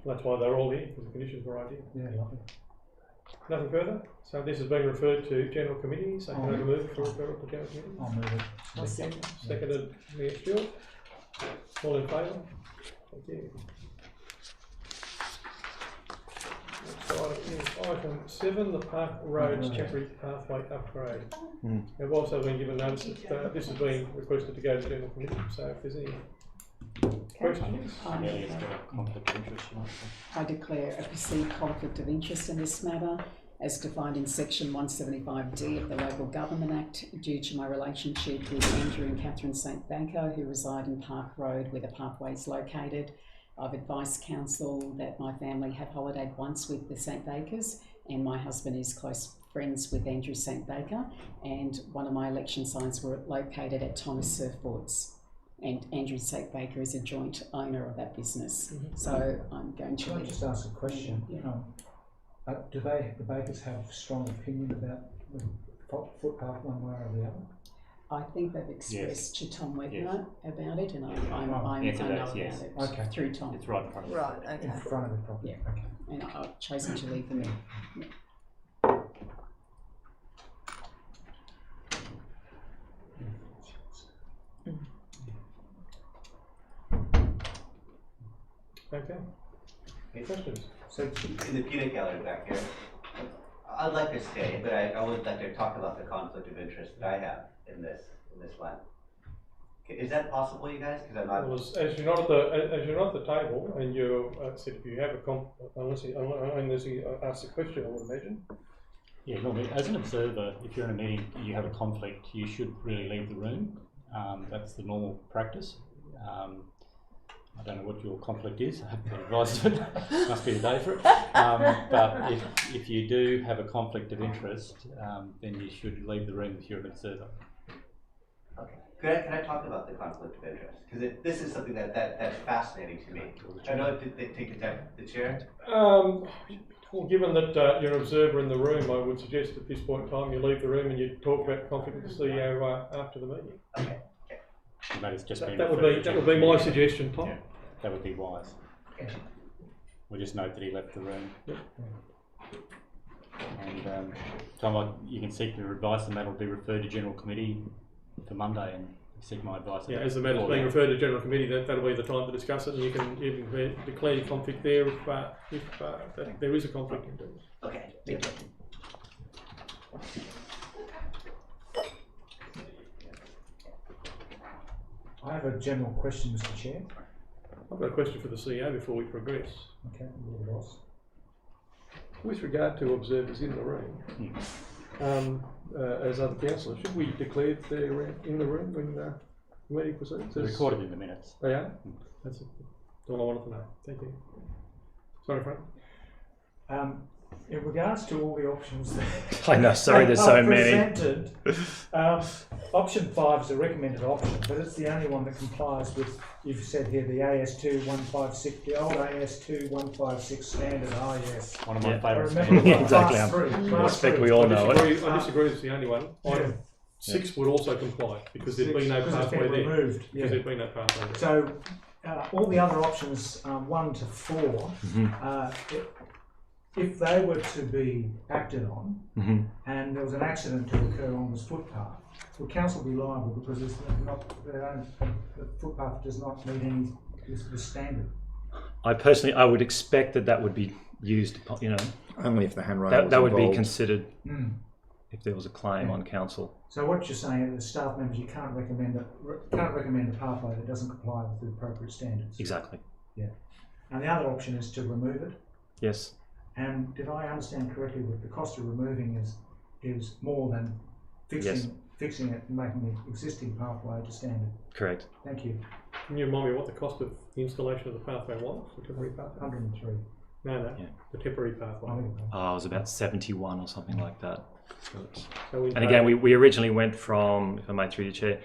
That's why they're all here, because the conditions were ideal. Yeah, lovely. Nothing further? So this has been referred to General Committee, so can I move for referral to General Committee? I'll move it. Thank you. Seconded, Mayor Stewart. All in favour? Thank you. Next item is item 7, the Park Roads Temporary Pathway Upgrade. I've also been given notice that this has been requested to go to General Committee, so if there's any questions? I declare a perceived conflict of interest in this matter as defined in section 175D of the Local Government Act due to my relationship with Andrew and Catherine St. Banco, who reside in Park Road where the pathway is located. I've advised council that my family have holidayed once with the St. Bakers, and my husband is close friends with Andrew St. Baker, and one of my election signs were located at Thomas Surfboards. And Andrew St. Baker is a joint owner of that business. So I'm going to... Can I just ask a question? Yeah. Do the Bakers have a strong opinion about the footpath one way or the other? I think they've expressed to Tom Webner about it, and I know about yes. it through Tom. It's right in front of Right, okay. In front of the property? Yeah. Okay. And I've chosen to leave them in. Yeah. Okay. Any questions? So, In the peanut gallery back here, I'd like to stay, but I would like to talk about the conflict of interest that I have in this one. Is that possible, you guys? Because I'm not. Well, as you're not at the table, and you said if you have unless you ask the question, I would imagine. Yeah, normally, as an observer, if you're in a meeting, you have a conflict, you should really leave the room. That's the normal practice. I don't know what your conflict is. I haven't been advised of it. Must be the day for it. But if you do have a conflict of interest, then you should leave the room if you're an observer. Okay. Can I talk about the conflict of interest? Because this is something that's fascinating to me. I know they take the chair. Well, given that you're an observer in the room, I would suggest at this point in time you leave the room and you talk about the conflict with the CEO after the meeting. Okay. That would be my suggestion, Tom. Yeah, that would be wise. Okay. We'll just note that he left the room. Yep. And Tom, you can seek your advice, and that will be referred to General Committee for Monday, and seek my advice. Yeah, as the matter's being referred to General Committee, that'll be the time to discuss it, and you can declare your conflict there if there is a conflict indeed. Okay. Thank you. I have a general question, Mr. Chair. I've got a question for the CEO before we progress. Okay, your boss. With regard to observers in the room, as other councillors, should we declare they're in the room when the meeting proceeds? They're recorded in the minutes. They are? That's all I wanted to know. Thank you. Sorry, Frank. In regards to all the options that I know, sorry, there's so many. Option 5 is a recommended option, but it's the only one that complies with, you've said here, the AS2156, the old AS2156 standard. Oh, yes. One of my favourites. Exactly. I expect we all know it. I disagree, it's the only one. Item 6 would also comply because there'd be no pathway there. Removed. Because there'd be no pathway there. So all the other options, 1 to 4, if they were to be acted on Mm-hmm. and there was an accident to occur on this footpath, would council be liable because the footpath does not meet any this standard? I would expect that would be used, you know, only if the handrail that would be involved. considered if there was a claim on council. So what you're saying is, staff members, you can't recommend a pathway that doesn't comply with the appropriate standards. Exactly. Yeah. And the other option is to remove it. Yes. And did I understand correctly that the cost of removing is more than fixing it and making the existing pathway to standard? Correct. Thank you. Can you remind me what the cost of the installation of the pathway was, the temporary pathway? 103. No, the temporary pathway. Oh, it was about 71 or something like that. So and again, we originally went from, if I may through the chair,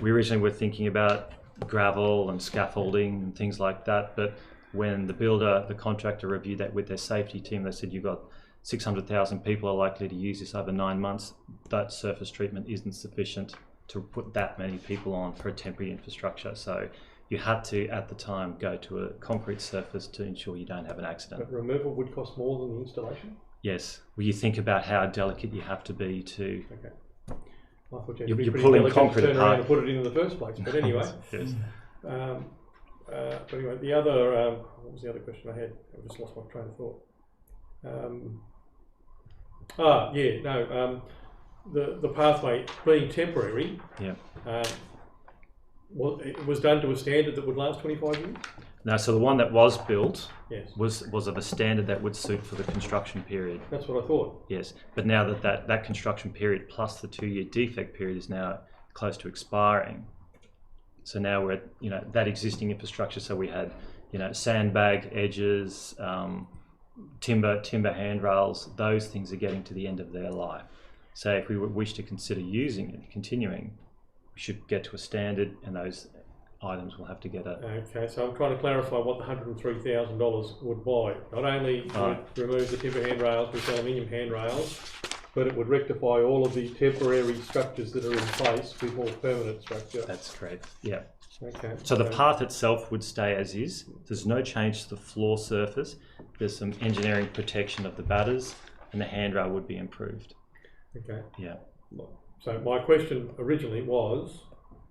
we originally were thinking about gravel and scaffolding and things like that, but when the contractor reviewed that with their safety team, they said you've got 600,000 people are likely to use this over 9 months. That surface treatment isn't sufficient to put that many people on for a temporary infrastructure. So you had to, at the time, go to a concrete surface to ensure you don't have an accident. But removal would cost more than the installation? Yes. Well, you think about how delicate you have to be to... Okay. I thought you're pulling concrete to turn around apart and put it in the first place, but anyway. Yes. But anyway, the other, what was the other question I had? I just lost my train of thought. The pathway being temporary, it was done to a standard that would last 25 years? No, so the one that was built Yes. was of a standard that would suit for the construction period. That's what I thought. Yes, but now that construction period plus the 2-year defect period is now close to expiring. So now we're at, that existing infrastructure. So we had, sandbag edges, timber handrails. Those things are getting to the end of their life. So if we wish to consider using it, continuing, we should get to a standard, and those items will have to get a... Okay, so I'm trying to clarify what the $103,000 would buy. Not only would it remove the timber handrails with aluminium handrails, but it would rectify all of the temporary structures that are in place with more permanent structure. That's correct, yeah. Okay. So the path itself would stay as is. There's no change to the floor surface. There's some engineering protection of the batters, and the handrail would be improved. Okay. Yeah. So my question originally was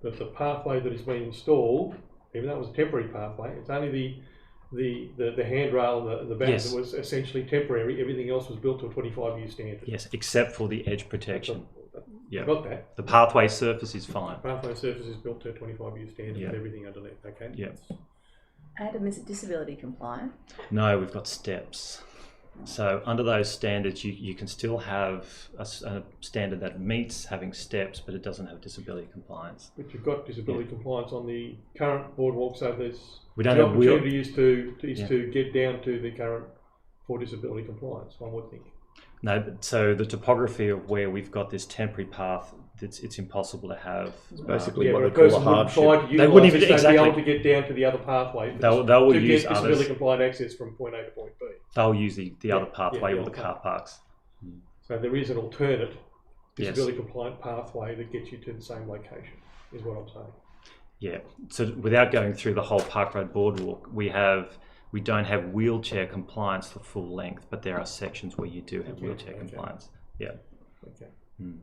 that the pathway that has been installed, even though it was a temporary pathway, it's only the handrail and the batter that was essentially temporary. Everything else was built to a 25-year standard. Yes, except for the edge protection. Yeah, got that. The pathway surface is fine. The pathway surface is built to a 25-year standard with everything underneath. Okay. Yeah. Adam, is it disability compliant? No, we've got steps. So under those standards, you can still have a standard that meets having steps, but it doesn't have disability compliance. But you've got disability compliance on the current boardwalk, so there's the opportunity is to get down to the current for disability compliance, one would think. No, so the topography of where we've got this temporary path, it's impossible to have. It's basically what a they call a person hardship. wouldn't They wouldn't even be able to get down to the other pathway. They'll to use get disability others. compliant access from point A to point B. They'll use the other pathway or the car parks. So there is an alternate disability compliant pathway that gets you to the same location, is what I'm saying. Yeah. So without going through the whole Park Road boardwalk, we don't have wheelchair compliance for full length, but there are sections where you do have wheelchair compliance. Yeah. Okay. Mm.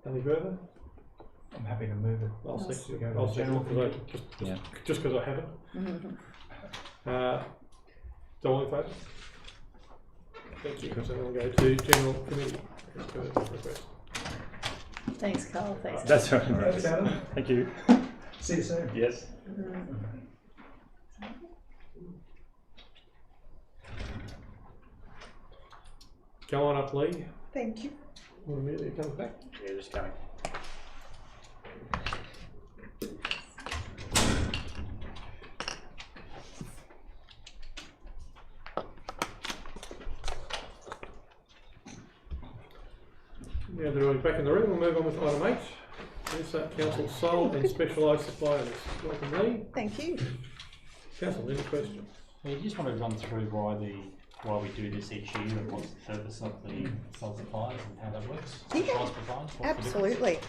Any further? I'm happy to move it. I'll second General just because I haven't. So all in favour? Thank you. So then we'll go to general committee. Thanks, Carl. Thanks. That's right. Thanks, Adam. Thank you. See you soon. Yes. Go on up, Lee. Thank you. When Amelia comes back. Yeah, just coming. Now that everyone's back in the room, we'll move on with item 8. Noosa Council Sold and Specialised Supplier list. Welcome, Lee. Thank you. Council, any questions? Yeah, you just want to run through why we do this each year and what's the purpose of the sole suppliers and how that works? Absolutely.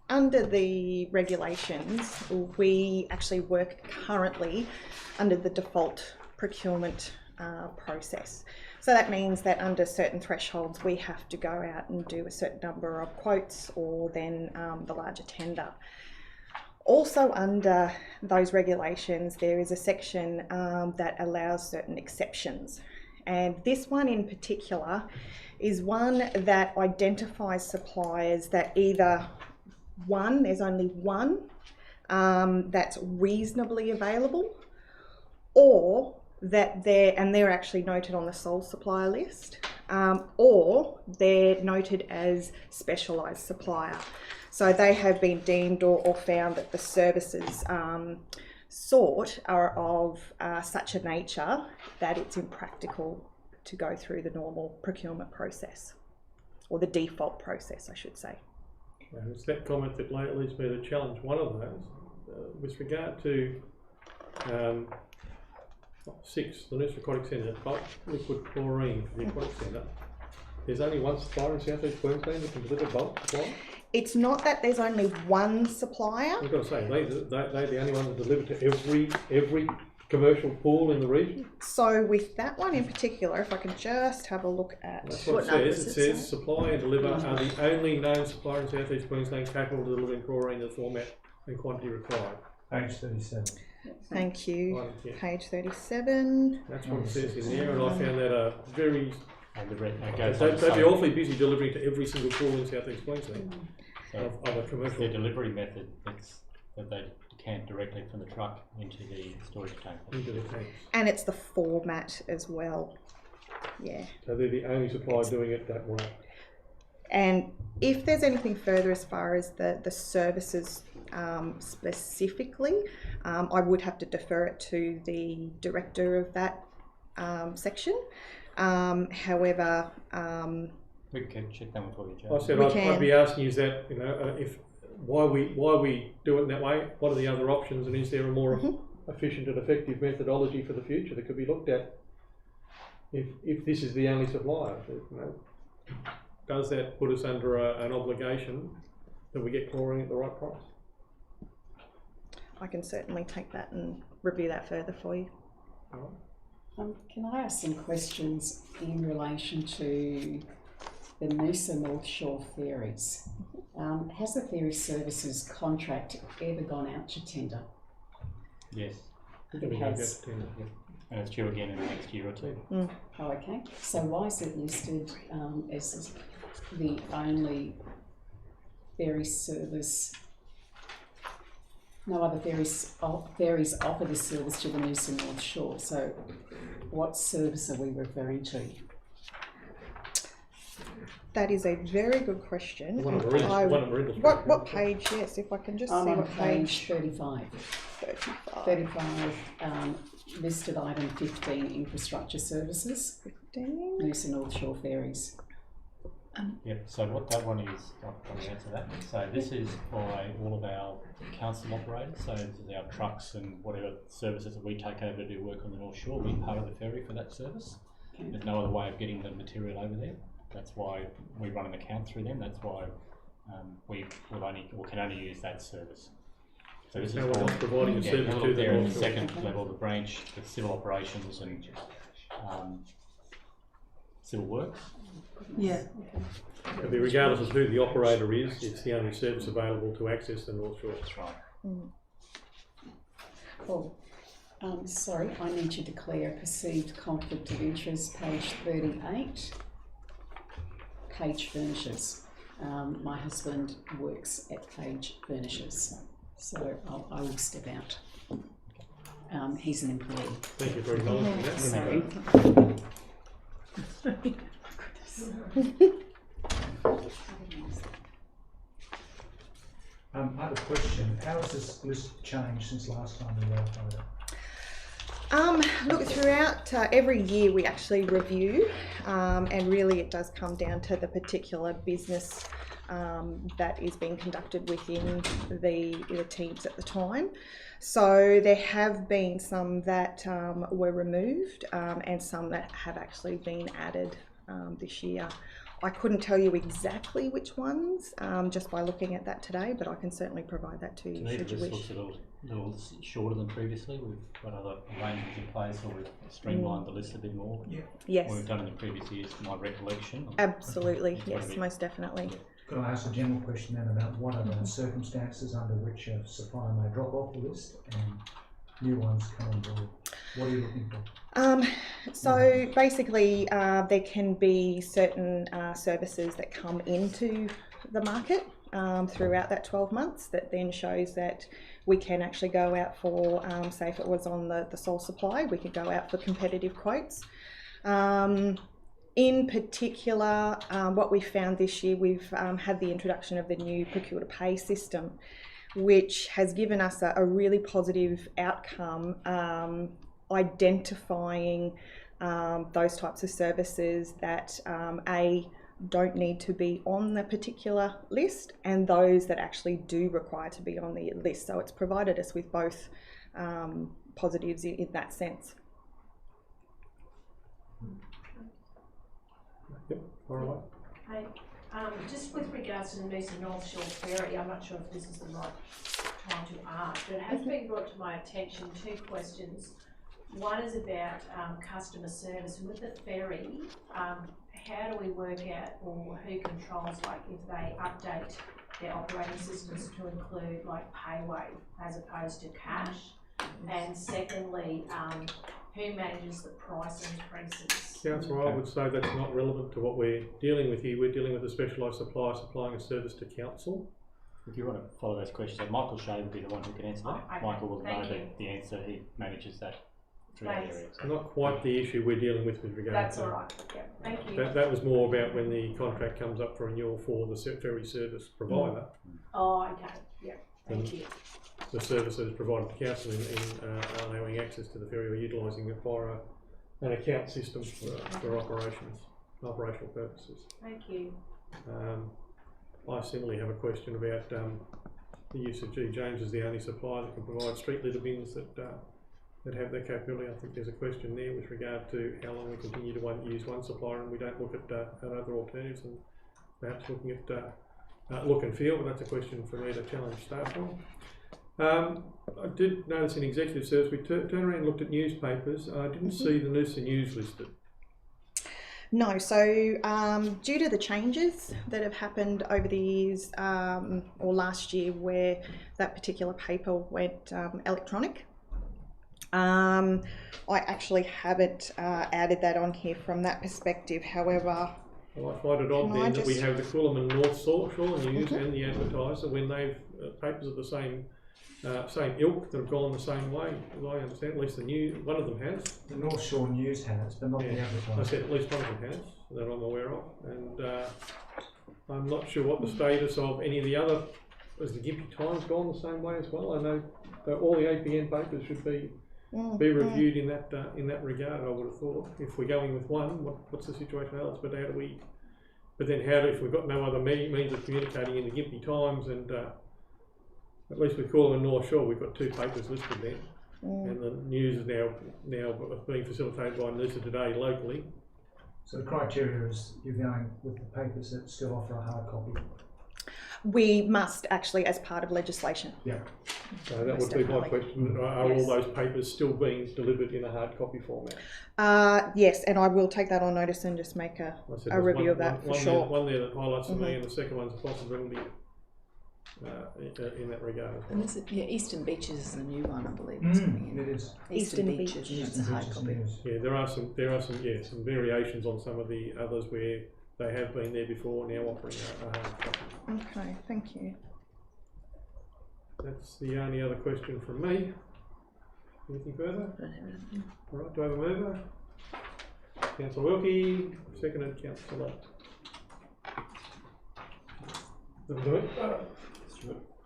Under the regulations, we actually work currently under the default procurement process. So that means that under certain thresholds we have to go out and do a certain number of quotes or then the larger tender. Also under those regulations there is a section that allows certain exceptions, and this one in particular is one that identifies suppliers that either one, there's only one that's reasonably available, or that they're actually noted on the sole supplier list, or they're noted as specialised supplier. So they have been deemed or found that the services sought are of such a nature that it's impractical to go through the normal procurement process, or the default process, I should say. It's that comment that leads me to challenge one of those. With regard to 6, the Noosa Aquatic Centre, bulk liquid chlorine for the aquatic centre, there's only one supplier in South East Queensland that can deliver bulk supply? It's not that there's only one supplier. I've got to say, they're the only ones that deliver to every commercial pool in the region. So with that one in particular, if I can just have a look at that's what it says. It says supply and deliver are the only known supplier in South East Queensland capable of delivering chlorine in the format and quantity required. Page 37. Thank you. Page 37. That's what it says in there, and I found that a very... They'd be awfully busy delivering to every single pool in South East Queensland of a commercial. Their delivery method, that they decant directly from the truck into the storage tank. And it's the format as well. Yeah. So they're the only supplier doing it that way. And if there's anything further as far as the services specifically, I would have to defer it to the director of that section. However, we can check that one for you, Joe. I said I'd be asking you that, if why we do it in that way. What are the other options, and is there a more efficient and effective methodology for the future that could be looked at if this is the only supplier? Does that put us under an obligation that we get chlorine at the right price? I can certainly take that and review that further for you. Can I ask some questions in relation to the Noosa North Shore ferries? Has the ferry services contract ever gone out to tender? Yes. It has. And it's due again in the next year or two. Oh, okay. So why is it listed as the only ferry service? No other ferries offer this service to the Noosa North Shore. So what service are we referring to? That is a very good question. What page? Yes, if I can just see on what page 35. 35. Listed item 15, infrastructure services. 15. Noosa North Shore ferries. Yep, so what that one is, I'll probably answer that. So this is by all of our council operators, so this is our trucks and whatever services that we take over to do work on the North Shore. We pay the ferry for that service. Okay. There's no other way of getting the material over there. That's why we run an account through them. That's why we can only use that service. So this is all providing a service to there in the second level of the branch with civil operations and civil works. Yeah. It'll be regardless of who the operator is, it's the only service available to access the North Shore. That's right. Oh, sorry, I need to declare perceived conflict of interest, page 38. Page Furnishers. My husband works at Page Furnishers, so I will step out. He's an employee. Thank you for acknowledging that. Sorry. I have a question. How has this list changed since last time we wrote about it? Look, throughout every year we actually review, and really it does come down to the particular business that is being conducted within the teams at the time. So there have been some that were removed and some that have actually been added this year. I couldn't tell you exactly which ones just by looking at that today, but I can certainly provide that to you should you wish. Looks a little shorter than previously. We've got other arrangements in place, or we've streamlined the list a bit more. Yeah. Yes. What we've done in the previous years, my recollection. Absolutely, yes, most definitely. Yeah. Could I ask a general question then about what are the circumstances under which a supplier may drop off the list and new ones come on board? What are you looking for? So basically, there can be certain services that come into the market throughout that 12 months that then shows that we can actually go out for, say if it was on the sole supply, we could go out for competitive quotes. In particular, what we found this year, we've had the introduction of the new procure to pay system, which has given us a really positive outcome, identifying those types of services that don't need to be on the particular list, and those that actually do require to be on the list. So it's provided us with both positives in that sense. Yep, all right. Hey, just with regards to the Noosa North Shore Ferry, I'm not sure if this is the right time to ask, but it has been brought to my attention 2 questions. One is about customer service. And with the ferry, how do we work out, or who controls, like if they update their operating systems to include like PayWave as opposed to cash? And secondly, who manages the price increases? Councillor, I would say that's not relevant to what we're dealing with here. We're dealing with a specialised supplier supplying a service to council. If you want to follow those questions, Michael Shea would be the one who can answer that. Okay. Michael will know Thank the answer. He manages that through that area. So. Not quite the issue we're dealing with regard That's to. all right. Yeah. Thank you. That was more about when the contract comes up for renewal for the ferry service provider. Oh, okay. Yeah. Thank you. The service that is provided to council in allowing access to the ferry or utilising it via an account system for operational purposes. Thank you. I similarly have a question about the use of G. James as the only supplier that can provide street litter bins that have that capability. I think there's a question there with regard to how long we continue to use one supplier and we don't look at other alternatives, and perhaps looking at look and feel, but that's a question for me to challenge staff on. I did notice in executive service we turned around and looked at newspapers. I didn't see the Noosa News listed. No, so due to the changes that have happened over the years, or last year, where that particular paper went electronic, I actually haven't added that on here from that perspective. However, well, I find it odd then that we have the Coolum and North Shore News and the Advertiser when they've papers of the same ilk that have gone the same way, as I understand. At least the new one of them has. The North Shore News has, but not the Advertiser. I said at least one of them has that I'm aware of, and I'm not sure what the status of any of the other. Has the Gympie Times gone the same way as well? I know that all the APN papers should be reviewed in that regard. I would have thought if we're going with one, what's the situation else? But how do we? But then how do, if we've got no other means of communicating in the Gympie Times and at least with Coolum and North Shore, we've got 2 papers listed there, and the news is now being facilitated by Noosa Today locally. So the criteria is you're going with the papers that still offer a hard copy. we must actually, as part of legislation. Yeah. So that would be my question. Are all those papers still being delivered in a hard copy format? Yes, and I will take that on notice and just make a review of that for sure. One there that highlights for me, and the second one's a possibility in that regard as well. And is it, Eastern Beaches is the new one, I believe. It's coming in. It is. Eastern Beaches, it's a hard copy. Yeah, there are some some variations on some of the others where they have been there before, now offering a hard copy. Okay, thank you. That's the only other question from me. Anything further? All right, do I have a mover? Councillor Wilkie, seconded Councillor.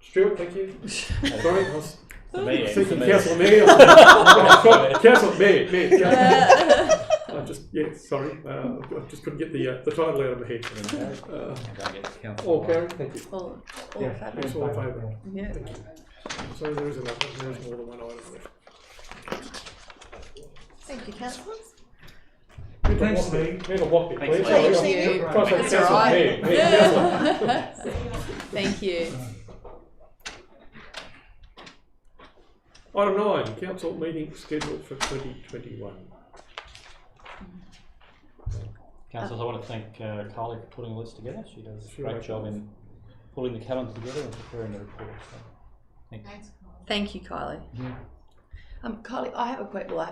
Stuart, thank you. Sorry, I was thinking Councillor Mayor. Councillor Mayor. I just, sorry, I just couldn't get the title out of my head. All carried, thank you. All all in favour. Yeah. Thank you. So there is another, there is more than one item left. Thank you, councillors. Good Thanks, Lee. Never walked it, please. Thanks, Sorry. Lee. Try to That's say all right. council. Thank you. Item 9, council meeting scheduled for 2021. Councillors, I want to thank Kylie for putting all this together. She does a great job in pulling the calendar together and preparing the report. So, thanks. Thank you, Kylie. Yeah. Kylie, I have a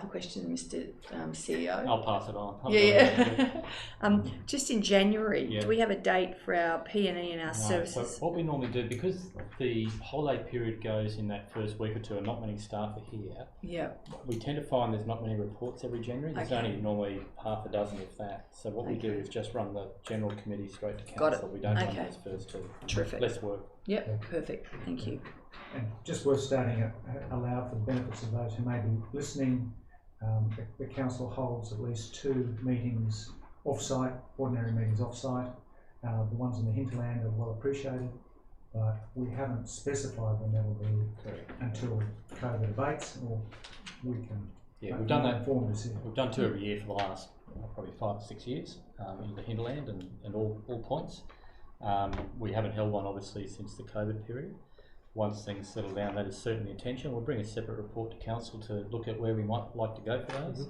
question, Mr. CEO. I'll pass it on. Just in January, Yeah. do we have a date for our P&E and our No, services? so what we normally do, because the holiday period goes in that first week or two and not many staff are here, Yeah. we tend to find there's not many reports every January. There's Okay. only normally half a dozen if that. So what we do Okay. is just run the general committee straight to council. Got it. We don't run Okay. those first two. Terrific. Less work. Yep, perfect. Thank you. And just worth stating, aloud for the benefits of those who may be listening, the council holds at least 2 meetings off-site, ordinary meetings off-site. The ones in the hinterland are well appreciated, but we haven't specified when that will be until COVID abates, or we can Yeah, we've done that. informed decision. We've done 2 every year for the last probably 5 or 6 years in the hinterland and all points. We haven't held one obviously since the COVID period. Once things settle down, that is certainly the intention. We'll bring a separate report to council to look at where we might like to go for those.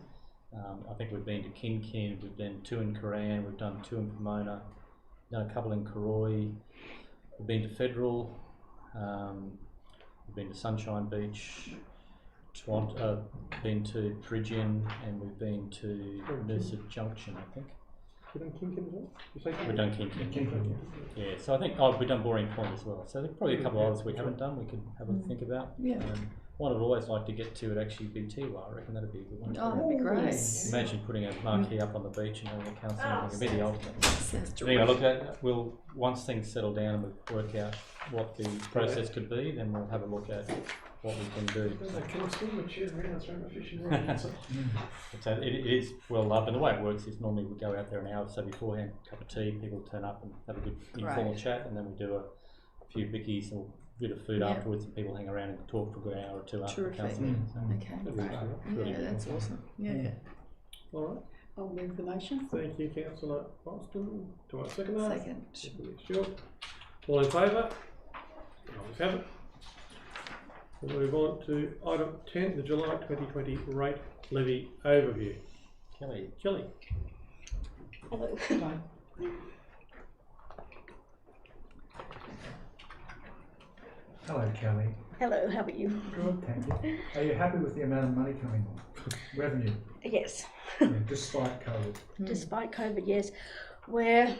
I think we've been to Kin, we've done 2 in Koran, we've done 2 in Pomona, done a couple in Karoi, we've been to Federal, we've been to Sunshine Beach, been to Phrygian, and we've been to Noosa Junction, I think. We've done Kinkin as well? We've done Kin. Yeah, so I think we've done Boring Point as well. So there's probably a couple of others we haven't done we could have a think about. Yeah. One I'd always like to get to would actually be Tiwa. I reckon that'd be a good one. Oh, that'd be great. Imagine putting a marquee up on the beach and having a council meeting. It'd be the ultimate. Sounds Anyway, look, once things settle down and we work out what the process could be, then we'll have a look at what we can do. So it is well loved, and the way it works is normally we go out there an hour or so beforehand, cup of tea, people turn up and have a good informal chat, and then we do a few bickies or a bit of food afterwards, and people hang around and talk for a good hour or 2 after the council meeting. So Okay, yeah, that's awesome. Yeah. All right. I'll move the motion. Thank you, Councillor Boston. Do I second that? Second. Sure. All in favour? Ayes have it. We'll move on to item 10, the July 2020 rate levy overview. Kelly. Hello. Hello, Kelly. Hello, how are you? Good, thank you. Are you happy with the amount of money coming in? Revenue? Yes. Yeah, despite COVID? Despite COVID, yes. Where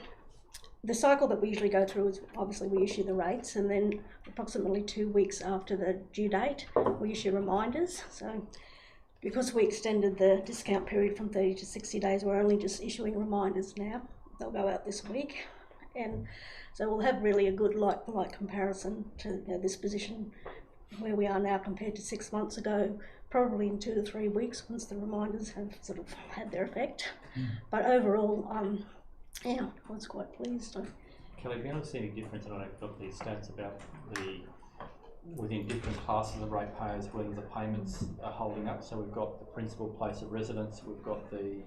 the cycle that we usually go through is obviously we issue the rates, and then approximately 2 weeks after the due date, we issue reminders. So because we extended the discount period from 30 to 60 days, we're only just issuing reminders now. They'll go out this week. And so we'll have really a good like-for-like comparison to this position where we are now compared to 6 months ago, probably in 2 to 3 weeks once the reminders have sort of had their effect. But overall, I was quite pleased. Kelly, have you ever seen any difference? I don't know if you've got these stats about within different classes of ratepayers whether the payments are holding up. So we've got the principal place of residence, we've got the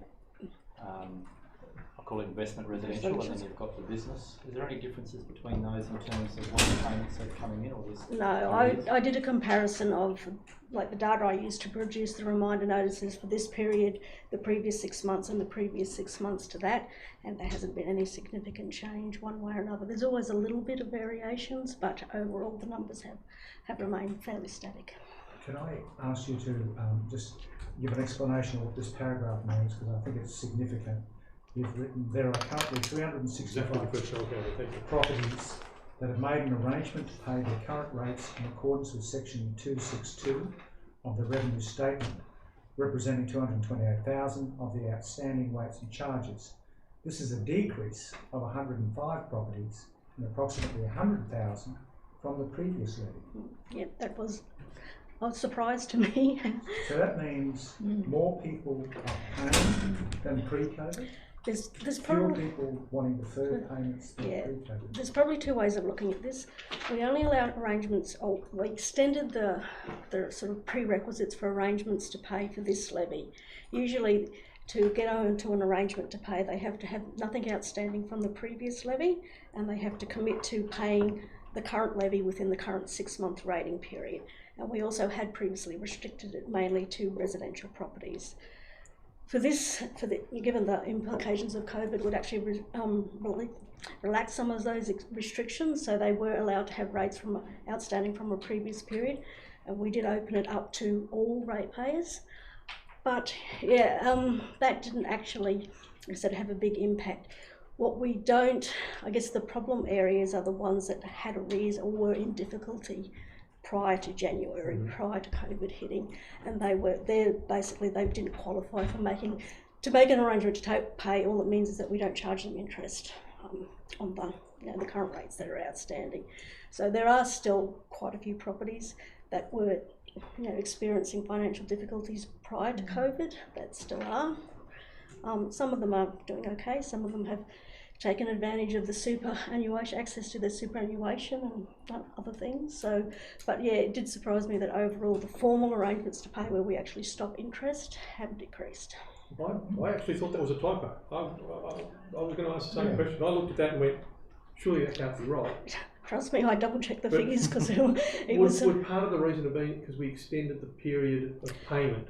I call it investment residential, and then you've got the business. Is there any differences between those in terms of what the payments are coming in, or this? No, I did a comparison of like the data I used to produce the reminder notices for this period, the previous 6 months and the previous 6 months to that, and there hasn't been any significant change one way or another. There's always a little bit of variations, but overall the numbers have remained fairly static. Can I ask you to just give an explanation of what this paragraph means, because I think it's significant. You've written, there are currently 365 properties that have made an arrangement to pay their current rates in accordance with section 262 of the revenue statement, representing 228,000 of the outstanding rates and charges. This is a decrease of 105 properties and approximately 100,000 from the previous levy. Yeah, that was a surprise to me. So that means more people are paying than pre-COVID? There's Fewer probably people wanting deferred payments than pre-COVID? There's probably 2 ways of looking at this. We only allowed arrangements, or we extended the sort of prerequisites for arrangements to pay for this levy. Usually to get onto an arrangement to pay, they have to have nothing outstanding from the previous levy, and they have to commit to paying the current levy within the current 6-month rating period. And we also had previously restricted it mainly to residential properties. Given the implications of COVID, would actually relax some of those restrictions, so they were allowed to have rates from outstanding from a previous period, and we did open it up to all ratepayers. But yeah, that didn't actually, like I said, have a big impact. What we don't, I guess the problem areas are the ones that had arrears or were in difficulty prior to January, prior to COVID hitting, and they didn't qualify for to make an arrangement to pay. All it means is that we don't charge them interest on the current rates that are outstanding. So there are still quite a few properties that were experiencing financial difficulties prior to COVID, that still are. Some of them are doing okay, some of them have taken advantage of the superannuation, access to the superannuation and other things. So, but yeah, it did surprise me that overall the formal arrangements to pay where we actually stop interest have decreased. I actually thought that was a typo. I was going to ask the same question. I looked at that and went, surely that can't be right. Trust me, I double checked the figures because would part of the reason have been because we extended the period of payment?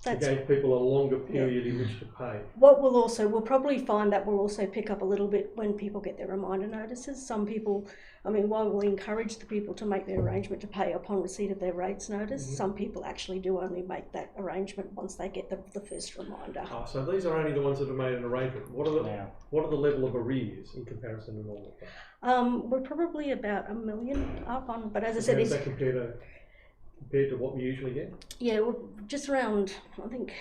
It gave people a longer period in which to pay. What we'll probably find that will also pick up a little bit when people get their reminder notices. Some people, while we'll encourage the people to make their arrangement to pay upon receipt of their rates notice, some people actually do only make that arrangement once they get the first reminder. Oh, so these are only the ones that have made an arrangement. What are the level of arrears in comparison to normal? We're probably about $1 million up on, but as I said, how does that compared to what we usually get? Yeah, we're just around, I think,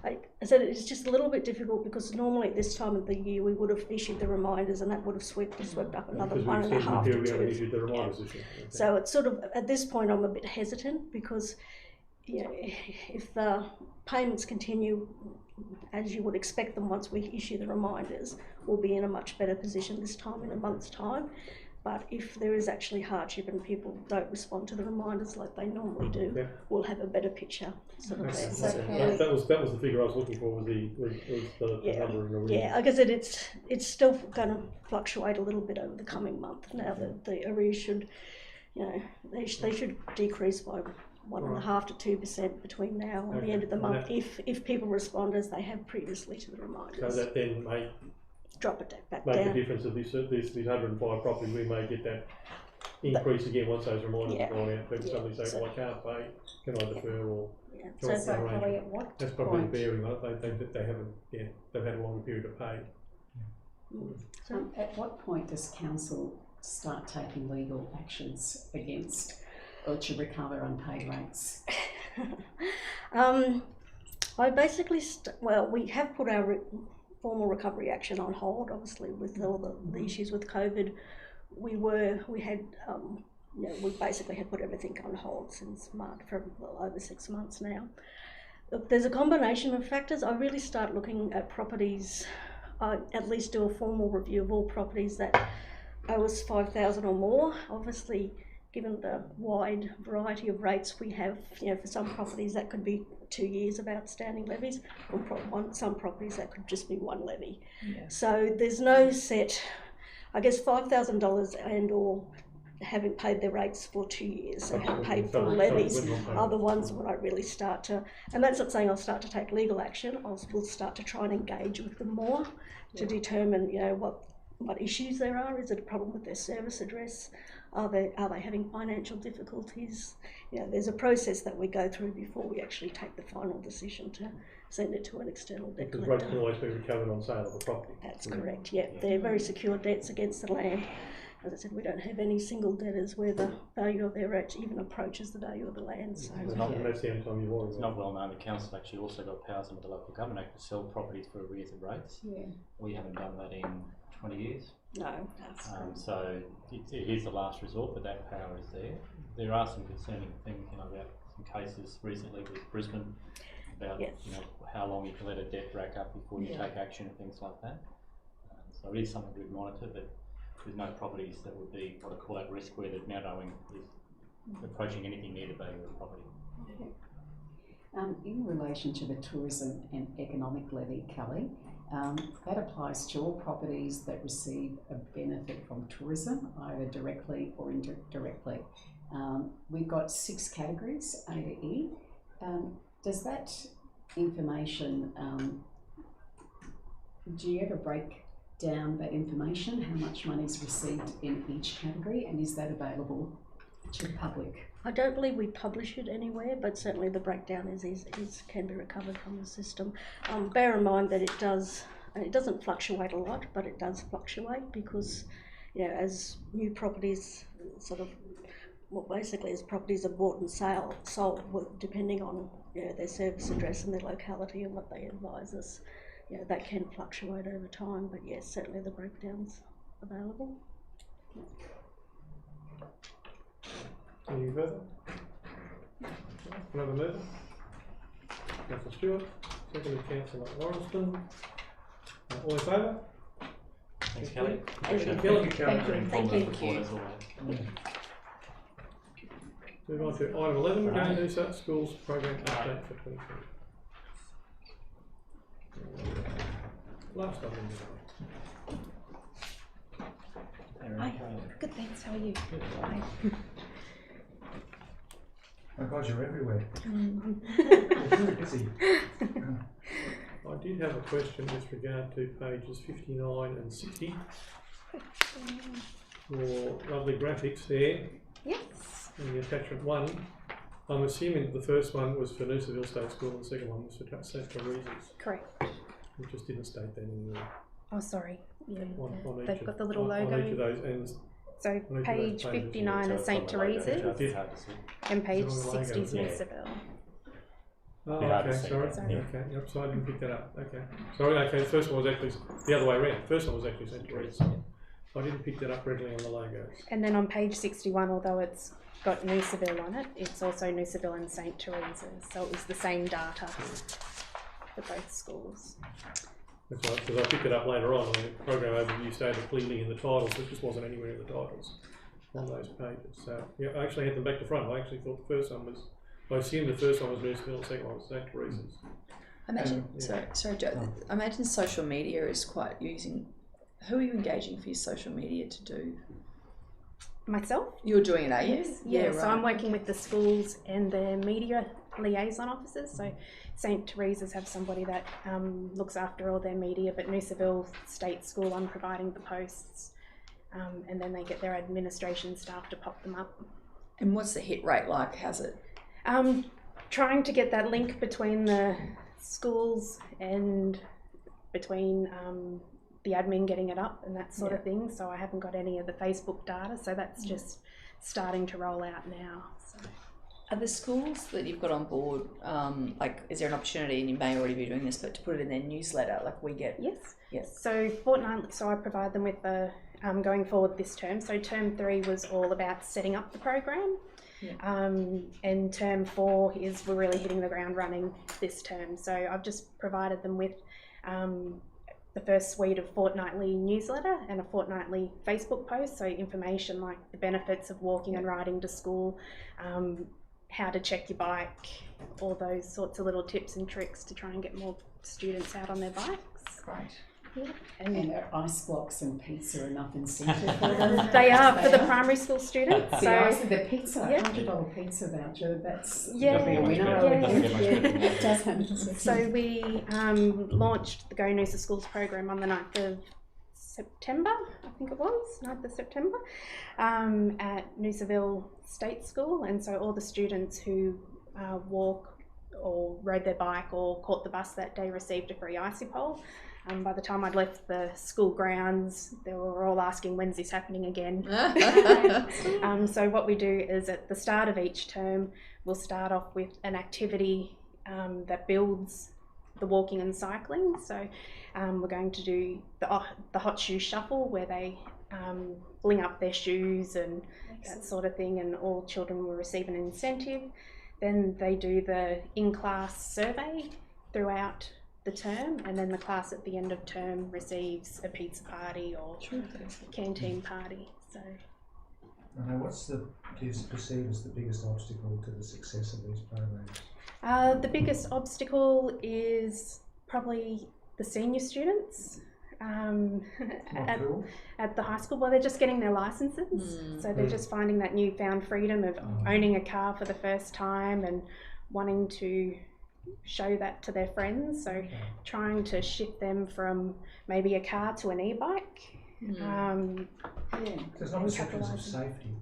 like I said, it's just a little bit difficult because normally at this time of the year we would have issued the reminders and that would have swept up another 1.5 to 2. Issued the reminders this year. Okay. So it's sort of, at this point I'm a bit hesitant because if the payments continue as you would expect them once we issue the reminders, we'll be in a much better position this time in a month's time. But if there is actually hardship and people don't respond to the reminders like they normally do, we'll have a better picture. Sort of that was the figure I was looking for. Was the number in arrears? Yeah, like I said, it's still going to fluctuate a little bit over the coming month. Now that the arrears should, they should decrease by 1.5 to 2% between now and the end of the month if people respond as they have previously to the reminders. So that then may drop it back make down. a difference of these 105 properties. We may get that increase again once those reminders are gone out. People suddenly say, "Well, I can't pay. Can I defer?" Or so probably at what that's probably the bearing. They haven't. Yeah, they've had a longer period to pay. So, at what point does council start taking legal actions against or to recover unpaid rates? I basically, we have put our formal recovery action on hold, obviously, with all the issues with COVID. We basically had put everything on hold since March for over 6 months now. Look, there's a combination of factors. I really start looking at properties, at least do a formal review of all properties that owe us $5,000 or more. Obviously, given the wide variety of rates we have, for some properties that could be 2 years of outstanding levies, or some properties that could just be one levy. Yeah. So there's no set, I guess $5,000 and or having paid their rates for 2 years, so have paid full levies are the ones when I really start to, and that's not saying I'll start to take legal action, we'll start to try and engage with them more to determine, what issues there are. Is it a problem with their service address? Are they having financial difficulties? There's a process that we go through before we actually take the final decision to send it to an external debt collector. Because rates can always be recovered on sale of the property. That's correct, yeah. They're very secure debts against the land. As I said, we don't have any single debtors where the value of their rates even approaches the value of the land. So that's the only time you worry. It's not well known the council actually also got powers under the Local Government Act to sell properties for arrears of rates. Yeah. We haven't done that in 20 years. No. So it is the last resort, but that power is there. There are some concerning things, about some cases recently with Brisbane about how long you can let a debt rack up before you take action and things like that. So it is something we monitor, but there's no properties that would be what I call at risk where the amount owing is approaching anything near the value of the property. In relation to the tourism and economic levy, Kelly, that applies to all properties that receive a benefit from tourism, either directly or indirectly. We've got 6 categories, A to E. Does that information, do you ever break down that information, how much money is received in each category, and is that available to the public? I don't believe we publish it anywhere, but certainly the breakdown is can be recovered from the system. Bear in mind that it doesn't fluctuate a lot, but it does fluctuate because, you know, as new properties sort of, well, basically as properties are bought and sold, depending on, you know, their service address and their locality and what they advise us, you know, that can fluctuate over time. But yes, certainly the breakdown's available. Any further? Another mover? Councillor Stewart, seconded Councillor Lauriston. All in favour? Thanks, Kelly. Thank you, Kelly. Kelly. Thank you. Move on to item 11, Go Noosa Schools Program Update for 2020. Last item. Hi. Good, thanks. How are you? Good. Hi. Oh God, you're everywhere. You're very busy. I did have a question with regard to pages 59 and 60. Your lovely graphics there. Yes. In the attachment 1. I'm assuming the first one was for Noosaville State School and the second one was for St Teresa's. Correct. You just didn't state that in the. Oh, sorry. Yeah, on they've got the little logo. On each of those, and so page 59 is St Teresa's and page 60 is Noosaville. Oh, okay, sorry. Okay, yep, so I didn't pick that up. Okay. Sorry, okay, the first one was actually the other way around. The first one was actually St Teresa's. I didn't pick that up readily on the logos. And then on page 61, although it's got Noosaville on it, it's also Noosaville and St Teresa's. So it was the same data for both schools. That's right, because I picked it up later on. The program overview stated clearly in the titles, but it just wasn't anywhere in the titles on those pages. So yeah, I actually had them back to front. I actually thought the first one was, I assumed the first one was Noosaville, the second one was St Teresa's. I imagine, sorry Joe, I imagine social media is quite using, who are you engaging for your social media to do? Myself? You're doing it, are you? Yes. Yeah, so I'm working with the schools and their media liaison officers. So St Teresa's have somebody that looks after all their media, but Noosaville State School, I'm providing the posts, and then they get their administration staff to pop them up. And what's the hit rate like? How's it? Trying to get that link between the schools and between the admin getting it up and that sort of thing. So I haven't got any of the Facebook data, so that's just starting to roll out now. So. Are the schools that you've got on board, like, is there an opportunity, and you may already be doing this, but to put it in their newsletter, like we get? Yes. So fortnightly, so I provide them with the going forward this term. So term 3 was all about setting up the program. And term 4 is we're really hitting the ground running this term. So I've just provided them with the first suite of fortnightly newsletter and a fortnightly Facebook post. So information like the benefits of walking and riding to school, how to check your bike, all those sorts of little tips and tricks to try and get more students out on their bikes. Great. Yeah. And are ice blocks and pizza enough incentive for them? They are for the primary school students. The pizza, $100 pizza voucher, that's a winner. So we launched the Go Noosa Schools program on the 9th of September, I think it was, 9th of September, at Noosaville State School. And so all the students who walk or rode their bike or caught the bus that day received a free icy pole. By the time I'd left the school grounds, they were all asking, when's this happening again? So what we do is at the start of each term, we'll start off with an activity that builds the walking and cycling. So we're going to do the hot shoe shuffle, where they bling up their shoes and that sort of thing, and all children will receive an incentive. Then they do the in-class survey throughout the term, and then the class at the end of term receives a pizza party or canteen party. So, what's do you perceive as the biggest obstacle to the success of these programs? The biggest obstacle is probably the senior students at the high school. Well, they're just getting their licenses, so they're just finding that newfound freedom of owning a car for the first time and wanting to show that to their friends. So trying to shift them from maybe a car to an e-bike. So it's not perceptions of safety.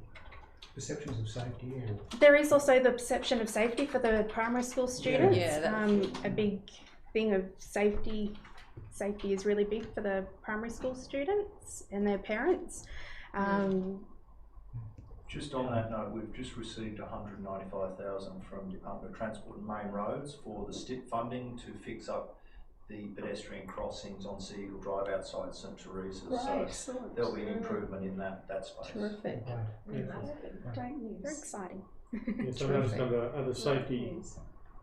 Perceptions of safety. Or... There is also the perception of safety for the primary school students. A big thing of safety. Safety is really big for the primary school students and their parents. Just on that note, we've just received $195,000 from Department of Transport and Main Roads for the STIP funding to fix up the pedestrian crossings on Sea Eagle Drive outside St Teresa's. Right, so there'll be an improvement in that space. Terrific. Very exciting. Yes, I noticed under safety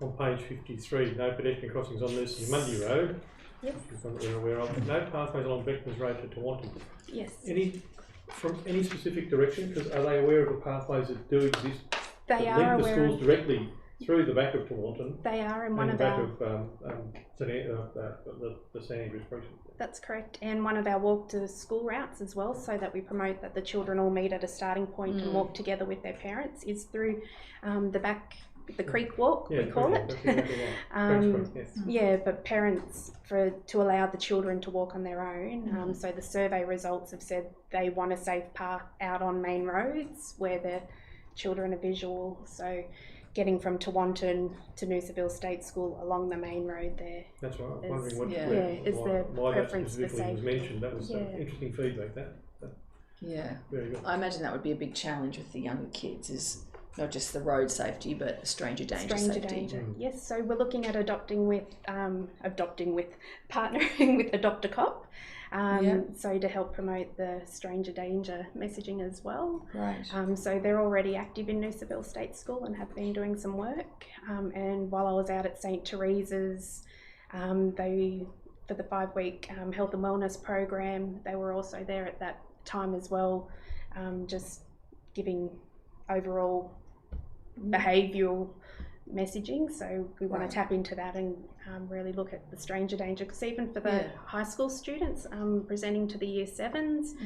on page 53, no pedestrian crossings on Noosa Mundy Road. Yes. We're aware of. No pathways along Beckman's Road to Tawantin. Yes. From any specific direction? Because are they aware of the pathways that do exist? They that are link aware. The schools directly through the back of Tawantin. They are, and one of back our. of the St Andrews precinct. That's correct, and one of our walk to school routes as well, so that we promote that the children all meet at a starting point and walk together with their parents, is through the back. The creek walk, we call it. Yeah, but parents to allow the children to walk on their own. So the survey results have said they want a safe path out on main roads where the children are visual. So getting from Tawantin to Noosaville State School along the main road there. That's right. I was wondering why that preference for specifically was safety. mentioned. That was interesting feedback. Yeah, very good. I imagine that would be a big challenge with the younger kids. Is not just the road safety, but stranger danger safety. Yes, so we're looking at partnering with Adopt a Cop, so to help promote the stranger danger messaging as well. Right. So they're already active in Noosaville State School and have been doing some work. And while I was out at St Teresa's, they for the 5-week health and wellness program, they were also there at that time as well, just giving overall behavioural messaging. So we want to tap into that and really look at the stranger danger, because even for the high school students presenting to the year 7s,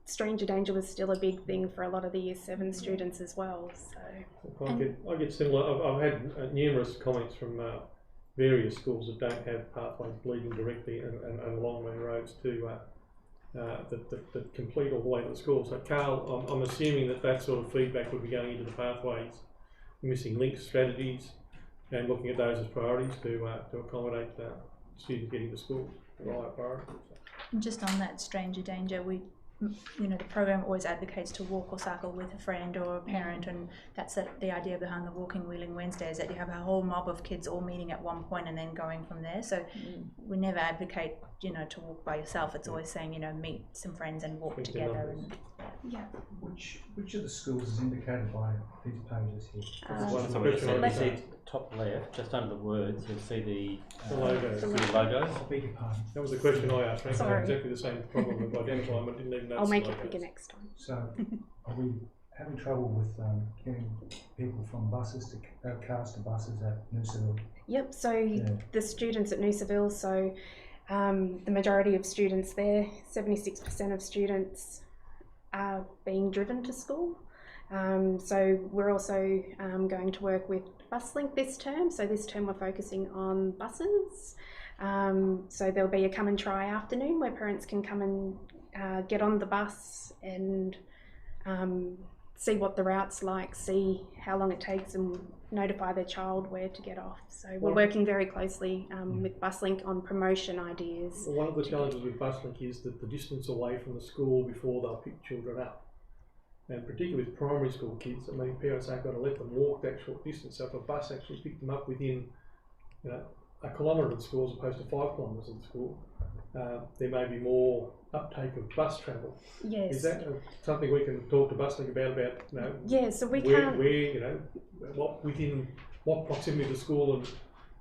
stranger danger was still a big thing for a lot of the year 7 students as well. So I get similar. I've had numerous comments from various schools that don't have pathways leading directly and along main roads to that complete all the way to the school. So Carl, I'm assuming that sort of feedback would be going into the pathways, missing links strategies, and looking at those as priorities to accommodate students getting to school. Right, priority. And just on that stranger danger, the program always advocates to walk or cycle with a friend or a parent, and that's the idea behind the Walking Wheeling Wednesday, is that you have a whole mob of kids all meeting at one point and then going from there. So we never advocate, to walk by yourself. It's always saying, meet some friends and walk together. Which of the schools is indicated by these pages here? So you see top left, just under the words, you'll see the logos. I beg your pardon. That was the question I asked. Frankly, I had exactly the same problem with identifying, but didn't even know. I'll make it bigger next time. So, are we having trouble with getting people from buses to cars to buses at Noosaville? Yep. So the students at Noosaville. So the majority of students there, 76% of students are being driven to school. So we're also going to work with BusLink this term. So this term we're focusing on buses. So there'll be a come and try afternoon where parents can come and get on the bus and see what the route's like, see how long it takes, and notify their child where to get off. So we're working very closely with BusLink on promotion ideas. Well, one of the challenges with BusLink is that the distance away from the school before they'll pick children up. And particularly with primary school kids, parents aren't going to let them walk that short distance. So if a bus actually picked them up within, a kilometre of the school as opposed to 5 kilometres of the school, there may be more uptake of bus travel. Yes. Is that something we can talk to BusLink about? Yeah. So we can't. Within what proximity to the school and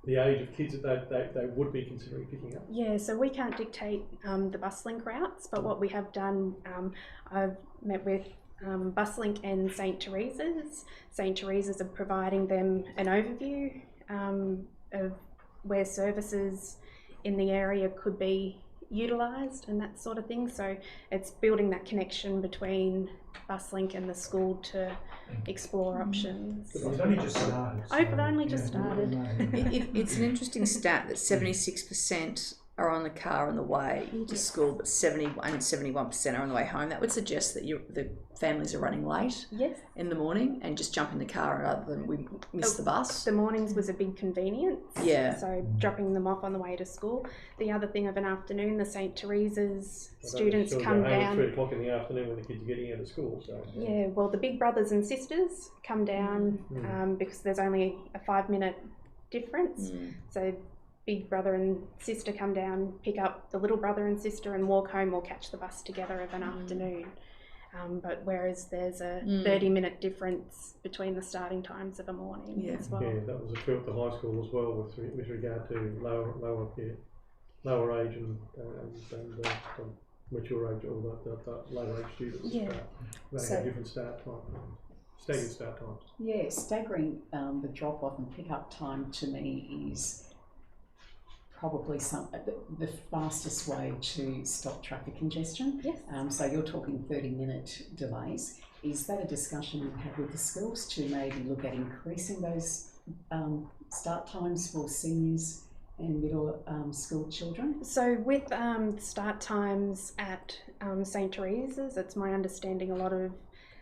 the age of kids that they would be considering picking up? Yeah, so we can't dictate the BusLink routes, but what we have done, I've met with Buslink and St Teresa's. St Teresa's are providing them an overview of where services in the area could be utilised and that sort of thing. So it's building that connection between Buslink and the school to explore options. It's only just started. I've only just started. It's an interesting stat that 76% are on the car on the way to school, but 71% are on the way home. That would suggest that the families are running late in the morning and just jump in the car rather than we miss the bus. The mornings was a big convenience. Yeah. So dropping them off on the way to school. The other thing of an afternoon, the St Teresa's students come down. At 3 o'clock in the afternoon when the kids are getting out of school. So. Yeah, well, the big brothers and sisters come down because there's only a 5-minute difference. So big brother and sister come down, pick up the little brother and sister and walk home or catch the bus together of an afternoon. But whereas there's a 30-minute difference between the starting times of a morning as well. Yeah, that was true at the high school as well with regard to lower age and mature age, or the lower age students. Yeah. They have different start times. Staggered start times. Yeah, staggering the drop-off and pick-up time to me is probably the fastest way to stop traffic congestion. Yes. So you're talking 30-minute delays. Is that a discussion you have with the schools to maybe look at increasing those start times for seniors and middle school children? So with start times at St Teresa's, it's my understanding a lot of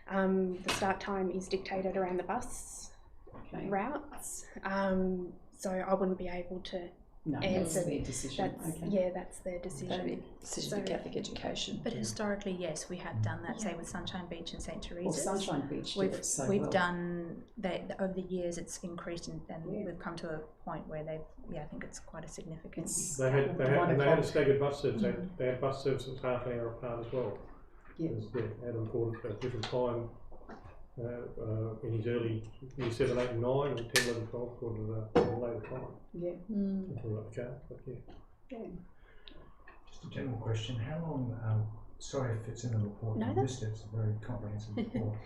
the start time is dictated around the bus routes. So I wouldn't be able to answer. That's their decision. Yeah, that's their decision. That'd be a decision for Catholic education. But historically, yes, we have done that. Say with Sunshine Beach and St Teresa's. Well, Sunshine Beach did it so we've well. done that over the years. It's increased, and we've come to a point where they've. Yeah, I think it's quite a significant. They had a staggered bus service. They had bus services half an hour apart as well. Yeah. Adam called at a different time in his early year 7, 8 and 9 and 10, 11, 12 called at a later time. Yeah. Until that car, but Just a general question, how long, sorry if it's in the report, I missed it, it's a very comprehensive report.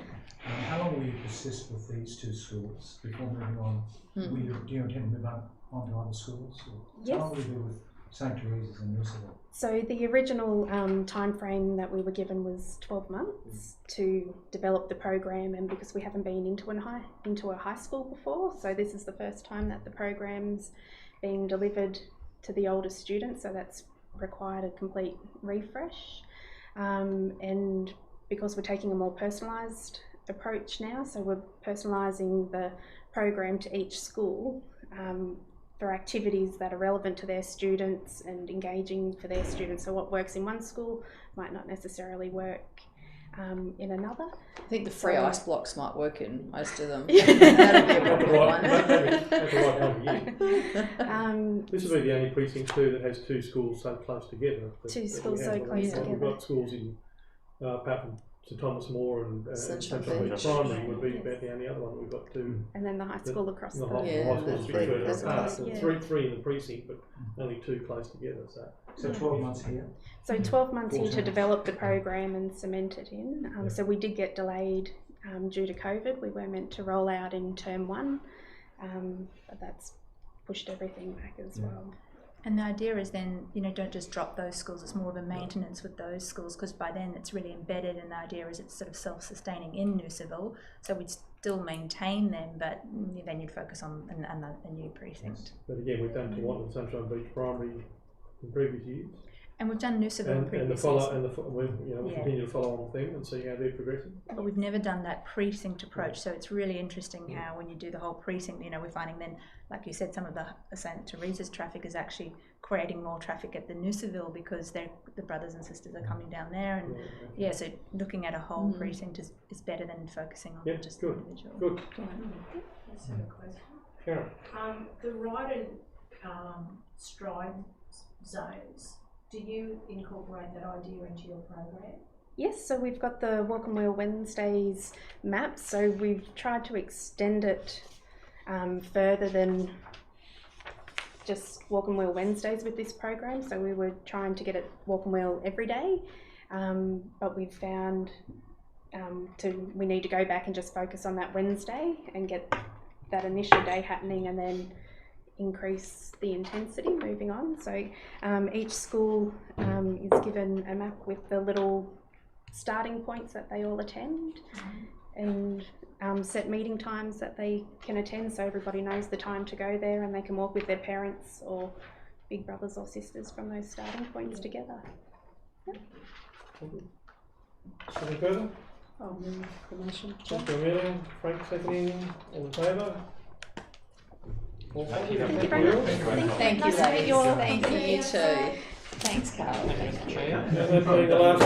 How long will you persist with these two schools before moving on? Do you intend to move on to other schools? Yes. How long will you do with St Teresa's and Noosa? So the original time frame that we were given was 12 months to develop the program, and because we haven't been into a high school before, so this is the first time that the program's being delivered to the older students, so that's required a complete refresh. And because we're taking a more personalised approach now, so we're personalising the program to each school for activities that are relevant to their students and engaging for their students. So what works in one school might not necessarily work in another. I think the free ice blocks might work in most of them. That'd be a popular one. This will be the only precinct too that has two schools so close together. Two schools so close together. We've got schools in, apart from St Thomas More and Sunshine Beach Primary would be about the only other one we've got two. And then the high school across the high school's a bit further apart. Three in the precinct, but only two close together. So 12 months here? So 12 months here to develop the program and cement it in. So we did get delayed due to COVID. We were meant to roll out in term 1, but that's pushed everything back as well. And the idea is then, don't just drop those schools, it's more of a maintenance with those schools, because by then it's really embedded, and the idea is it's sort of self-sustaining in Noosaville, so we'd still maintain them, but then you'd focus on a new precinct. But again, we've done Toronto and Sunshine Beach Primary in previous years. And we've done Noosaville in previous years. We'll continue to follow on them and see how they're progressing. But we've never done that precinct approach, so it's really interesting how when you do the whole precinct, we're finding then, like you said, some of the St Teresa's traffic is actually creating more traffic at the Noosaville because the brothers and sisters are coming down there, and so looking at a whole precinct is better than focusing on just the individual. Good. Let's have a question. Karen. The ride and stride zones, do you incorporate that idea into your program? Yes, so we've got the Walk and Wheel Wednesdays map, so we've tried to extend it further than just Walk and Wheel Wednesdays with this program. So we were trying to get it Walk and Wheel every day, but we've found we need to go back and just focus on that Wednesday and get that initial day happening, and then increase the intensity moving on. So each school is given a map with the little starting points that they all attend, and set meeting times that they can attend, so everybody knows the time to go there, and they can walk with their parents or big brothers or sisters from those starting points together. Yep. Any further? I'll move the motion. Thank you, Amelia. Frank, seconding. All in favour? Thank you. Thank you. Thank you, ladies. Thank you, you too. Thanks, Carl. Thank you, Mr. Chair. And that being the last